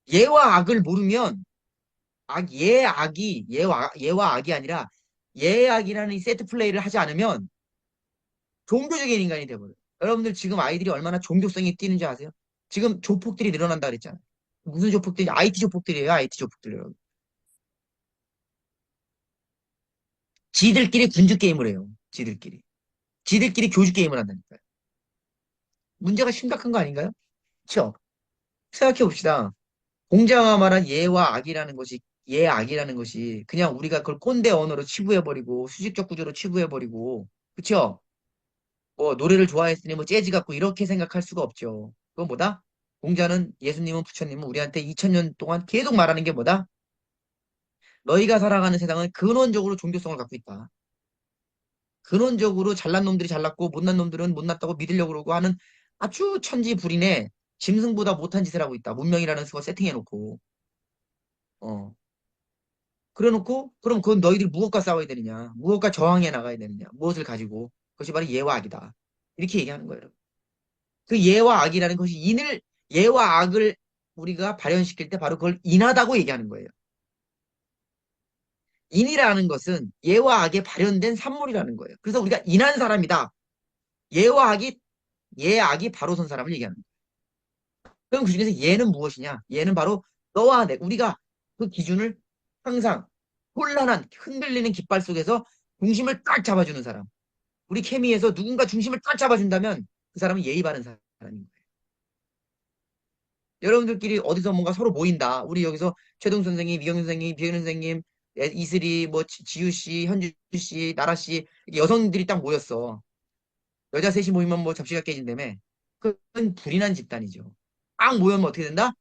예와 악을 모르면 예와 악이 아니라 예악이라는 이 세트 플레이를 하지 않으면 종교적인 인간이 돼버려요. 여러분들 지금 아이들이 얼마나 종교성이 뛰는지 아세요? 지금 조폭들이 늘어난다 그랬잖아요. 무슨 조폭들이? IT 조폭들이에요. IT 조폭들 여러분. 지들끼리 군주 게임을 해요. 지들끼리. 지들끼리 교주 게임을 한다니까요. 문제가 심각한 거 아닌가요? 그렇죠? 생각해 봅시다. 공자가 말한 예와 악이라는 것이 예악이라는 것이 그냥 우리가 그걸 꼰대 언어로 치부해버리고 수직적 구조로 치부해버리고 그쵸? 뭐 노래를 좋아했으니 뭐 재즈 같고 이렇게 생각할 수가 없죠. 그건 뭐다? 공자는 예수님은 부처님은 우리한테 2000년 동안 계속 말하는 게 뭐다? 너희가 살아가는 세상은 근원적으로 종교성을 갖고 있다. 근원적으로 잘난 놈들이 잘났고 못난 놈들은 못났다고 믿으려고 그러고 하는 아주 천지불인의 짐승보다 못한 짓을 하고 있다. 문명이라는 수거 세팅해놓고. 어. 그래놓고 그럼 그건 너희들이 무엇과 싸워야 되느냐? 무엇과 저항해 나가야 되느냐? 무엇을 가지고? 그것이 바로 예와 악이다. 이렇게 얘기하는 거예요. 그 예와 악이라는 것이 예와 악을 우리가 발현시킬 때 바로 그걸 인하다고 얘기하는 거예요. 인이라는 것은 예와 악에 발현된 산물이라는 거예요. 그래서 우리가 인한 사람이다. 예와 악이 예악이 바로 선 사람을 얘기하는 거예요. 그럼 그 중에서 예는 무엇이냐? 예는 바로 너와 우리가 그 기준을 항상 혼란한 흔들리는 깃발 속에서 중심을 딱 잡아주는 사람. 우리 케미에서 누군가 중심을 딱 잡아준다면 그 사람은 예의 바른 사람인 거예요. 여러분들끼리 어디서 뭔가 서로 모인다. 우리 여기서 최동 선생님, 이경 선생님, 비현 선생님, 이슬이, 뭐 지유 씨, 현주 씨, 나라 씨 여성들이 딱 모였어. 여자 셋이 모이면 뭐 접시가 깨진다며. 그건 불인한 집단이죠. 딱 모이면 어떻게 된다?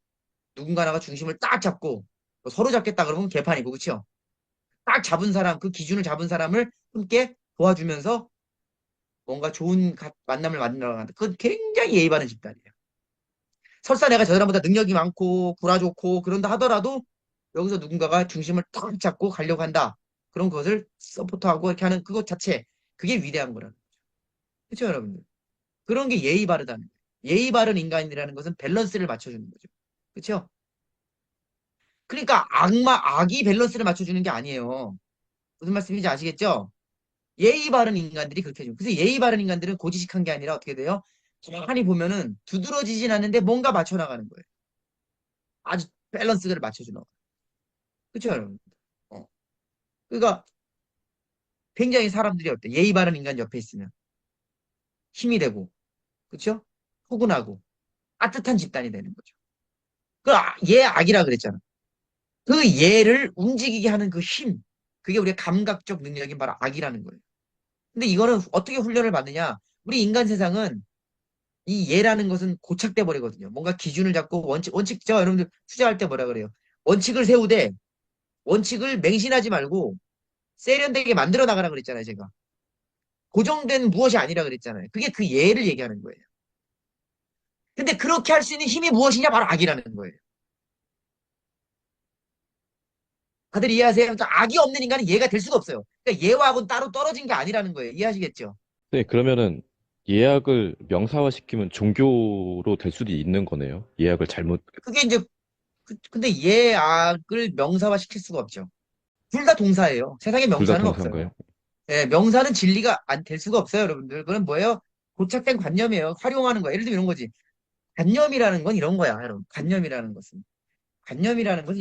누군가 하나가 중심을 딱 잡고 뭐 서로 잡겠다 그러면 개판이고 그렇죠? 딱 잡은 사람, 그 기준을 잡은 사람을 함께 도와주면서 뭔가 좋은 만남을 만들어 나간다. 그건 굉장히 예의 바른 집단이에요. 설사 내가 저 사람보다 능력이 많고 구라 좋고 그런다 하더라도 여기서 누군가가 중심을 딱 잡고 가려고 한다. 그런 것을 서포트하고 이렇게 하는 그것 자체 그게 위대한 거라는 거죠. 그렇죠, 여러분들? 그런 게 예의 바르다는 거예요. 예의 바른 인간이라는 것은 밸런스를 맞춰주는 거죠. 그렇죠? 그러니까 악이 밸런스를 맞춰주는 게 아니에요. 무슨 말씀인지 아시겠죠? 예의 바른 인간들이 그렇게 해줘. 그래서 예의 바른 인간들은 고지식한 게 아니라 어떻게 돼요? 가만히 보면은 두드러지진 않는데 뭔가 맞춰나가는 거예요. 아주 밸런스를 맞춰주는 거. 그렇죠, 여러분? 어. 그러니까 굉장히 사람들이 어때? 예의 바른 인간 옆에 있으면 힘이 되고, 그렇죠? 포근하고 따뜻한 집단이 되는 거죠. 예 악이라 그랬잖아. 그 예를 움직이게 하는 그 힘, 그게 우리의 감각적 능력인 바로 악이라는 거예요. 근데 이거는 어떻게 훈련을 받느냐? 우리 인간 세상은 이 예라는 것은 고착돼 버리거든요. 뭔가 기준을 잡고 원칙, 원칙죠. 여러분들 투자할 때 뭐라 그래요? 원칙을 세우되 원칙을 맹신하지 말고 세련되게 만들어 나가라 그랬잖아요, 제가. 고정된 무엇이 아니라 그랬잖아요. 그게 그 예를 얘기하는 거예요. 근데 그렇게 할 수 있는 힘이 무엇이냐? 바로 악이라는 거예요. 다들 이해하세요? 그러니까 악이 없는 인간은 예가 될 수가 없어요. 그러니까 예와 하고는 따로 떨어진 게 아니라는 거예요. 이해하시겠죠? 네, 그러면은 예약을 명사화시키면 종교로 될 수도 있는 거네요. 예약을 잘못, 그게 이제 근데 예악을 명사화 시킬 수가 없죠. 둘 다 동사예요. 세상에 둘 다 명사는 없어요. 동사인가요? 예, 명사는 진리가 안 될 수가 없어요, 여러분들. 그건 뭐예요? 고착된 관념이에요. 활용하는 거야. 예를 들면 이런 거지. 관념이라는 건 이런 거야, 여러분. 관념이라는 것은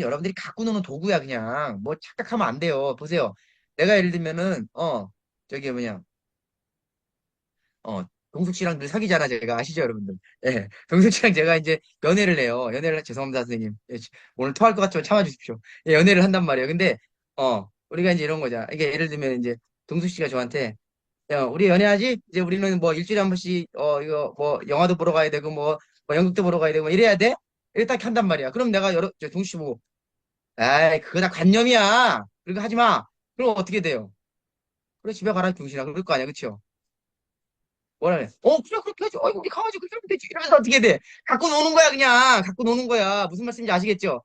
여러분들이 갖고 노는 도구야, 그냥. 뭐 착각하면 안 돼요. 보세요. 내가 예를 들면은, 저기 뭐냐, 어, 동숙 씨랑 늘 사귀잖아, 제가. 아시죠, 여러분들? 예. 동숙 씨랑 제가 이제 연애를 해요. 죄송합니다, 선생님. 예, 오늘 토할 것 같지만 참아주십시오. 예, 연애를 한단 말이에요. 근데, 우리가 이제 이런 거잖아. 이게 예를 들면 이제 동숙 씨가 저한테, 야, 우리 연애하지? 이제 우리는 뭐 일주일에 한 번씩, 이거 뭐 영화도 보러 가야 되고, 뭐 연극도 보러 가야 되고, 뭐 이래야 돼? 이렇게 딱 한단 말이야. 그럼 내가 동숙 씨 보고, 에이, 그거 다 관념이야. 그러고 하지 마. 그럼 어떻게 돼요? 그래, 집에 가라, 병신아. 그럴 거 아니야, 그쵸? 뭐라 그래? 그래, 그렇게 하지. 우리 강아지 그렇게 하면 되지. 이러면서 어떻게 돼? 갖고 노는 거야, 그냥. 갖고 노는 거야. 무슨 말씀인지 아시겠죠?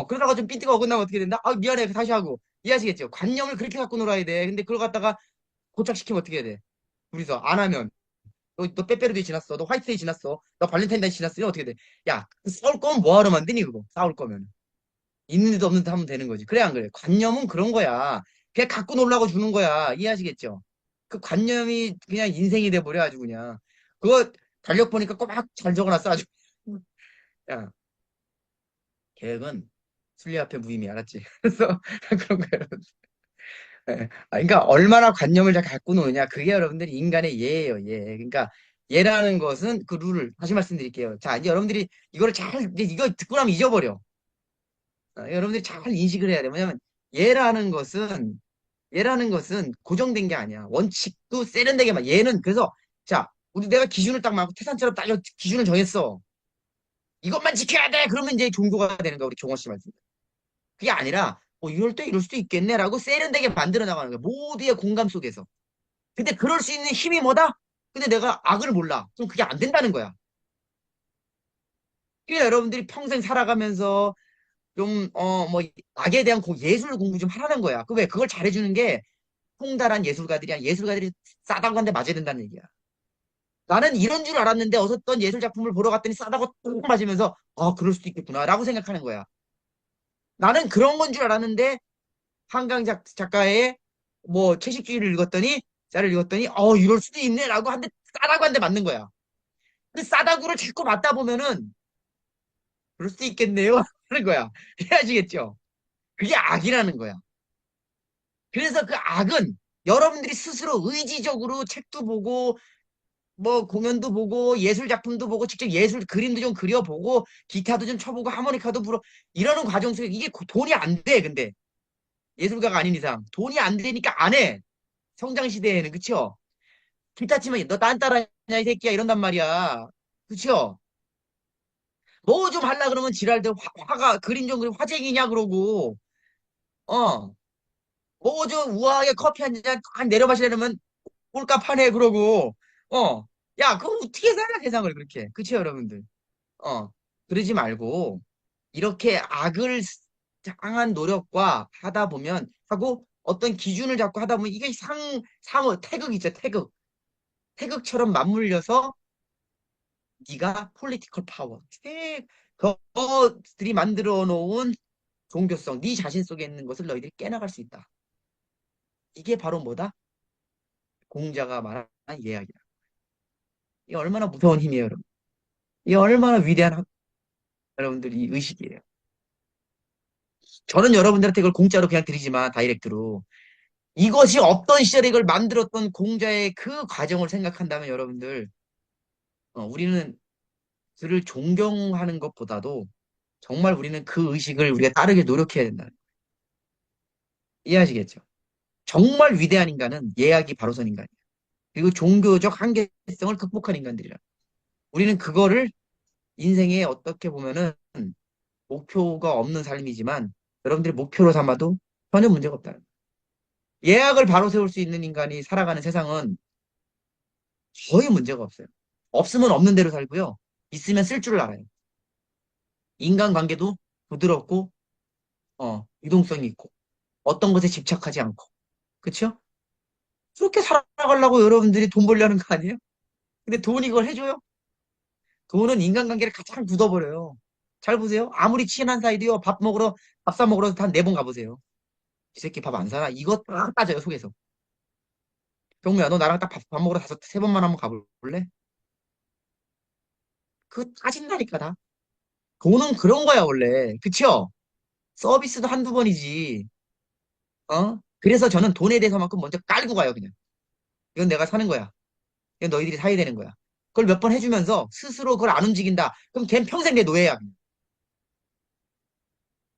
그러다가 좀 삐뚤가 어긋나면 어떻게 된다? 미안해. 다시 하고. 이해하시겠죠? 관념을 그렇게 갖고 놀아야 돼. 근데 그걸 갖다가 고착시키면 어떻게 돼? 둘이서 안 하면. 너 빼빼로데이 지났어. 너 화이트데이 지났어. 너 발렌타인데이 지났어. 이러면 어떻게 돼? 야, 그 싸울 거면 뭐하러 만드니, 그거? 싸울 거면. 있는 듯 없는 듯 하면 되는 거지. 그래, 안 그래? 관념은 그런 거야. 그냥 갖고 놀라고 주는 거야. 이해하시겠죠? 그 관념이 그냥 인생이 돼버려, 아주 그냥. 그거 달력 보니까 꼬박 잘 적어놨어, 아주. 야, 계획은 순리 앞에 무의미, 알았지? 그래서 그런 거예요. 예. 그러니까 얼마나 관념을 잘 갖고 노느냐. 그게 여러분들이 인간의 예예요, 예. 그러니까 예라는 것은 그 룰을 다시 말씀드릴게요. 자, 이제 여러분들이 이거를 이제 이거 듣고 나면 잊어버려. 여러분들이 잘 인식을 해야 돼. 뭐냐면 예라는 것은 고정된 게 아니야. 원칙도 세련되게만. 얘는 그래서 자, 내가 기준을 딱 막고 태산처럼 딱 기준을 정했어. 이것만 지켜야 돼. 그러면 이제 종교가 되는 거야. 우리 종호 씨 말씀. 그게 아니라 이럴 때 이럴 수도 있겠네라고 세련되게 만들어 나가는 거야. 모두의 공감 속에서. 근데 그럴 수 있는 힘이 뭐다? 근데 내가 악을 몰라. 그럼 그게 안 된다는 거야. 그러니까 여러분들이 평생 살아가면서 좀, 뭐, 악에 대한 예술 공부 좀 하라는 거야. 왜? 그걸 잘해주는 게 통달한 예술가들이야. 예술가들이 싸다고 한데 맞아야 된다는 얘기야. 나는 이런 줄 알았는데 어떤 예술 작품을 보러 갔더니 싸다고 똥 맞으면서 그럴 수도 있겠구나 라고 생각하는 거야. 나는 그런 건 줄 알았는데 한강 작가의 뭐 채식주의를 읽었더니 짤을 읽었더니 이럴 수도 있네 라고 한데 싸다고 한데 맞는 거야. 근데 싸다구를 자꾸 맞다 보면은 그럴 수도 있겠네요 하는 거야. 이해하시겠죠? 그게 악이라는 거야. 그래서 그 악은 여러분들이 스스로 의지적으로 책도 보고 뭐 공연도 보고 예술 작품도 보고 직접 예술 그림도 좀 그려보고 기타도 좀 쳐보고 하모니카도 불어 이러는 과정 속에 이게 돈이 안 돼. 근데 예술가가 아닌 이상 돈이 안 되니까 안 해. 성장 시대에는. 그쵸? 기타 치면 너 딴 따라냐 이 새끼야 이런단 말이야. 그쵸? 뭐 좀 하려 그러면 지랄들 화가 그림 좀 그리고 화쟁이냐 그러고 어 뭐 좀 우아하게 커피 한 잔 내려 마시려면 꼴값 하네 그러고 어 야 그거 어떻게 살아 세상을 그렇게. 그쵸 여러분들? 어, 그러지 말고, 이렇게 악을 향한 노력과 하다 보면, 하고, 어떤 기준을 잡고 하다 보면, 이게 상호, 태극 있죠, 태극. 태극처럼 맞물려서, 네가 폴리티컬 파워, 그것들이 만들어 놓은 종교성, 네 자신 속에 있는 것을 너희들이 깨나갈 수 있다. 이게 바로 뭐다? 공자가 말한 예약이다. 이게 얼마나 무서운 힘이에요, 여러분. 이게 얼마나 위대한 여러분들이 의식이에요. 저는 여러분들한테 이걸 공짜로 그냥 드리지만, 다이렉트로. 이것이 없던 시절에 이걸 만들었던 공자의 그 과정을 생각한다면 여러분들, 우리는 그를 존경하는 것보다도 정말 우리는 그 의식을 우리가 따르게 노력해야 된다는 거예요. 이해하시겠죠? 정말 위대한 인간은 예약이 바로선 인간이에요. 그리고 종교적 한계성을 극복한 인간들이라. 우리는 그거를 인생에 어떻게 보면은 목표가 없는 삶이지만 여러분들이 목표로 삼아도 전혀 문제가 없다. 예약을 바로 세울 수 있는 인간이 살아가는 세상은 거의 문제가 없어요. 없으면 없는 대로 살고요. 있으면 쓸 줄 알아요. 인간관계도 부드럽고 유동성이 있고 어떤 것에 집착하지 않고 그렇죠? 그렇게 살아가려고 여러분들이 돈 벌려는 거 아니에요? 근데 돈이 그걸 해줘요? 돈은 인간관계를 가장 굳어버려요. 잘 보세요. 아무리 친한 사이도요. 밥 사 먹으러 한 4번 가보세요. 이 새끼 밥 안 사나? 이거 딱 따져요, 속에서. 경무야, 너 나랑 딱 밥 먹으러 3번만 한번 가볼래? 그거 따진다니까, 다. 돈은 그런 거야, 원래. 그쵸? 서비스도 한두 번이지. 그래서 저는 돈에 대해서만큼 먼저 깔고 가요, 그냥. 이건 내가 사는 거야. 이건 너희들이 사야 되는 거야. 그걸 몇 번 해주면서 스스로 그걸 안 움직인다. 그럼 걔는 평생 내 노예야. 그냥.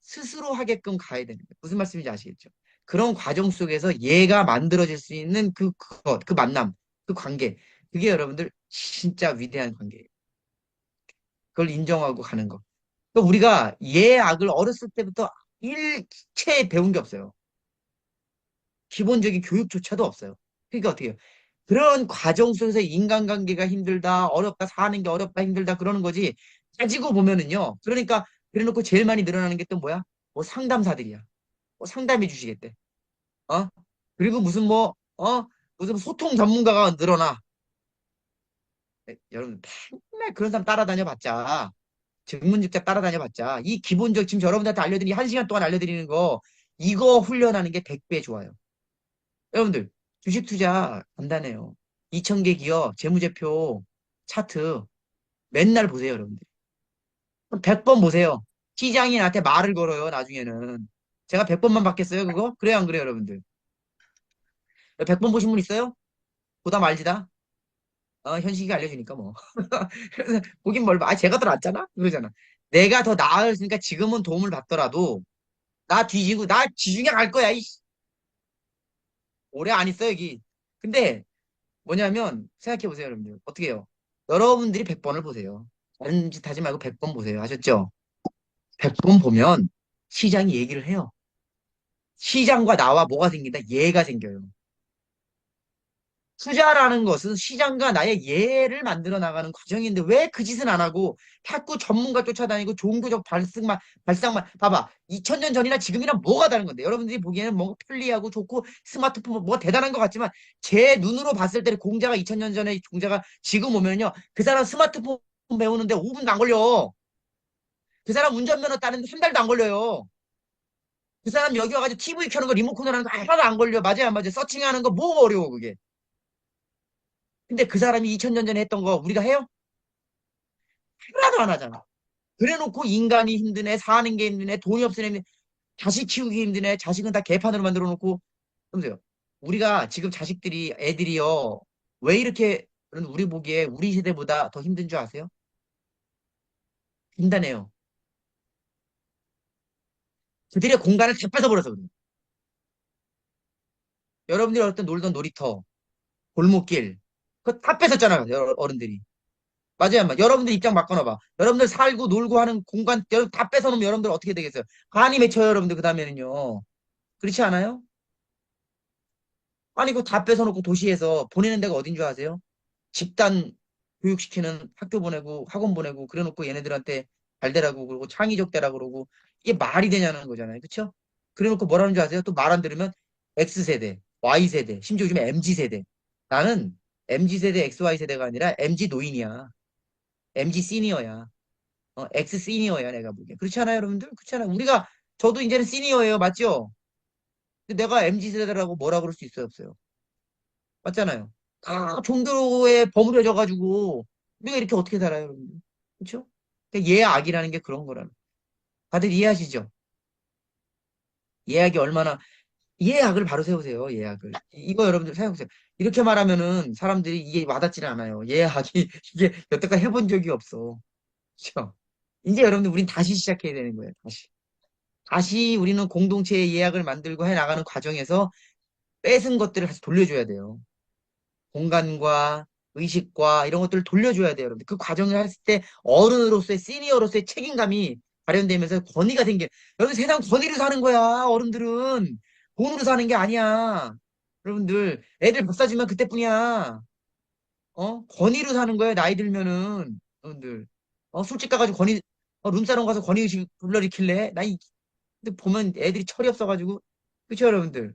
스스로 하게끔 가야 되는 거예요. 무슨 말씀인지 아시겠죠? 그런 과정 속에서 얘가 만들어질 수 있는 그 만남, 그 관계. 그게 여러분들 진짜 위대한 관계예요. 그걸 인정하고 가는 거. 그러니까 우리가 얘 악을 어렸을 때부터 일체 배운 게 없어요. 기본적인 교육조차도 없어요. 그러니까 어떻게 해요? 그런 과정 속에서 인간관계가 힘들다, 어렵다, 사는 게 어렵다, 힘들다 그러는 거지. 따지고 보면은요. 그러니까 그래놓고 제일 많이 늘어나는 게 또 뭐야? 뭐 상담사들이야. 뭐 상담해 주시겠대. 어? 그리고 무슨 소통 전문가가 늘어나. 여러분, 맨날 그런 사람 따라다녀 봤자, 전문직자 따라다녀 봤자, 이 기본적, 지금 여러분들한테 알려드린, 1시간 동안 알려드리는 거, 이거 훈련하는 게 100배 좋아요. 여러분들, 주식 투자 간단해요. 2,000개 기업, 재무제표, 차트, 맨날 보세요, 여러분들. 100번 보세요. 시장이 나한테 말을 걸어요, 나중에는. 제가 100번만 받겠어요, 그거? 그래요, 안 그래요, 여러분들? 100번 보신 분 있어요? 보다 말지다. 현식이가 알려주니까 뭐. 그래서 보긴 뭘 봐. 제가 더 낫잖아? 그러잖아. 내가 더 나았으니까 지금은 도움을 받더라도 나 뒤지고 나 지중해 갈 거야. 오래 안 있어 여기. 근데 뭐냐면 생각해 보세요, 여러분들. 어떻게 해요? 여러분들이 100번을 보세요. 다른 짓 하지 말고 100번 보세요. 아셨죠? 100번 보면 시장이 얘기를 해요. 시장과 나와 뭐가 생긴다? 얘가 생겨요. 투자라는 것은 시장과 나의 예를 만들어 나가는 과정인데 왜 그 짓은 안 하고 자꾸 전문가 쫓아다니고 종교적 발상만 봐봐. 2000년 전이나 지금이랑 뭐가 다른 건데 여러분들이 보기에는 뭔가 편리하고 좋고 스마트폰 뭐 대단한 것 같지만 제 눈으로 봤을 때 공자가 2000년 전에 공자가 지금 오면요 그 사람 스마트폰 배우는데 5분도 안 걸려. 그 사람 운전면허 따는데 한 달도 안 걸려요. 그 사람 여기 와가지고 TV 켜는 거 리모컨을 하는 거 하나도 안 걸려. 맞아요, 안 맞아요? 서칭하는 거 뭐가 어려워 그게. 근데 그 사람이 2000년 전에 했던 거 우리가 해요? 하나도 안 하잖아. 그래 놓고 인간이 힘드네, 사는 게 힘드네, 돈이 없으네, 힘드네, 자식 키우기 힘드네, 자식은 다 개판으로 만들어 놓고. 그러세요. 우리가 지금 애들이요. 왜 이렇게 우리 보기에 우리 세대보다 더 힘든 줄 아세요? 간단해요. 그들의 공간을 다 뺏어버려서 그래요. 여러분들이 어떤 놀던 놀이터, 골목길, 그거 다 뺏었잖아요, 어른들이. 맞아요, 맞아요. 여러분들 입장 바꿔놔봐. 여러분들 살고 놀고 하는 공간 다 뺏어놓으면 여러분들 어떻게 되겠어요? 간이 맺혀요, 여러분들 그 다음에는요. 그렇지 않아요? 아니, 그거 다 뺏어놓고 도시에서 보내는 데가 어딘 줄 아세요? 집단 교육시키는 학교 보내고 학원 보내고 그래놓고 얘네들한테 잘 되라고 그러고 창의적 되라고 그러고 이게 말이 되냐는 거잖아요. 그쵸? 그래놓고 뭐라는 줄 아세요? 또 말 안 들으면 X세대, Y세대, 심지어 요즘에 MZ세대. 나는 MZ세대, XY세대가 아니라 MZ 노인이야. MZ 시니어야. X 시니어야 내가 보기엔. 그렇지 않아요, 여러분들? 그렇지 않아요? 저도 이제는 시니어예요. 맞죠? 근데 내가 MZ세대라고 뭐라 그럴 수 있어요, 없어요? 맞잖아요. 다 종교에 버무려져 가지고 우리가 이렇게 어떻게 살아요, 여러분들? 그렇죠? 예악이라는 게 그런 거라는. 다들 이해하시죠? 예악이 얼마나 예악을 바로 세우세요. 예악을. 이거 여러분들 생각해보세요. 이렇게 말하면은 사람들이 이게 와닿지는 않아요. 예악이 이게 여태까지 해본 적이 없어. 그렇죠? 이제 여러분들 우린 다시 시작해야 되는 거예요. 다시 우리는 공동체의 예약을 만들고 해 나가는 과정에서 뺏은 것들을 다시 돌려줘야 돼요. 공간과 의식과 이런 것들을 돌려줘야 돼요, 여러분들. 그 과정을 했을 때 어른으로서의 시니어로서의 책임감이 발현되면서 권위가 생겨. 여러분 세상 권위로 사는 거야. 어른들은 돈으로 사는 게 아니야. 여러분들 애들 밥 사주면 그때뿐이야. 권위로 사는 거야. 나이 들면은 여러분들 술집 가가지고 룸사롱 가서 권위의식 불러일으킬래? 근데 보면 애들이 철이 없어가지고 그쵸 여러분들.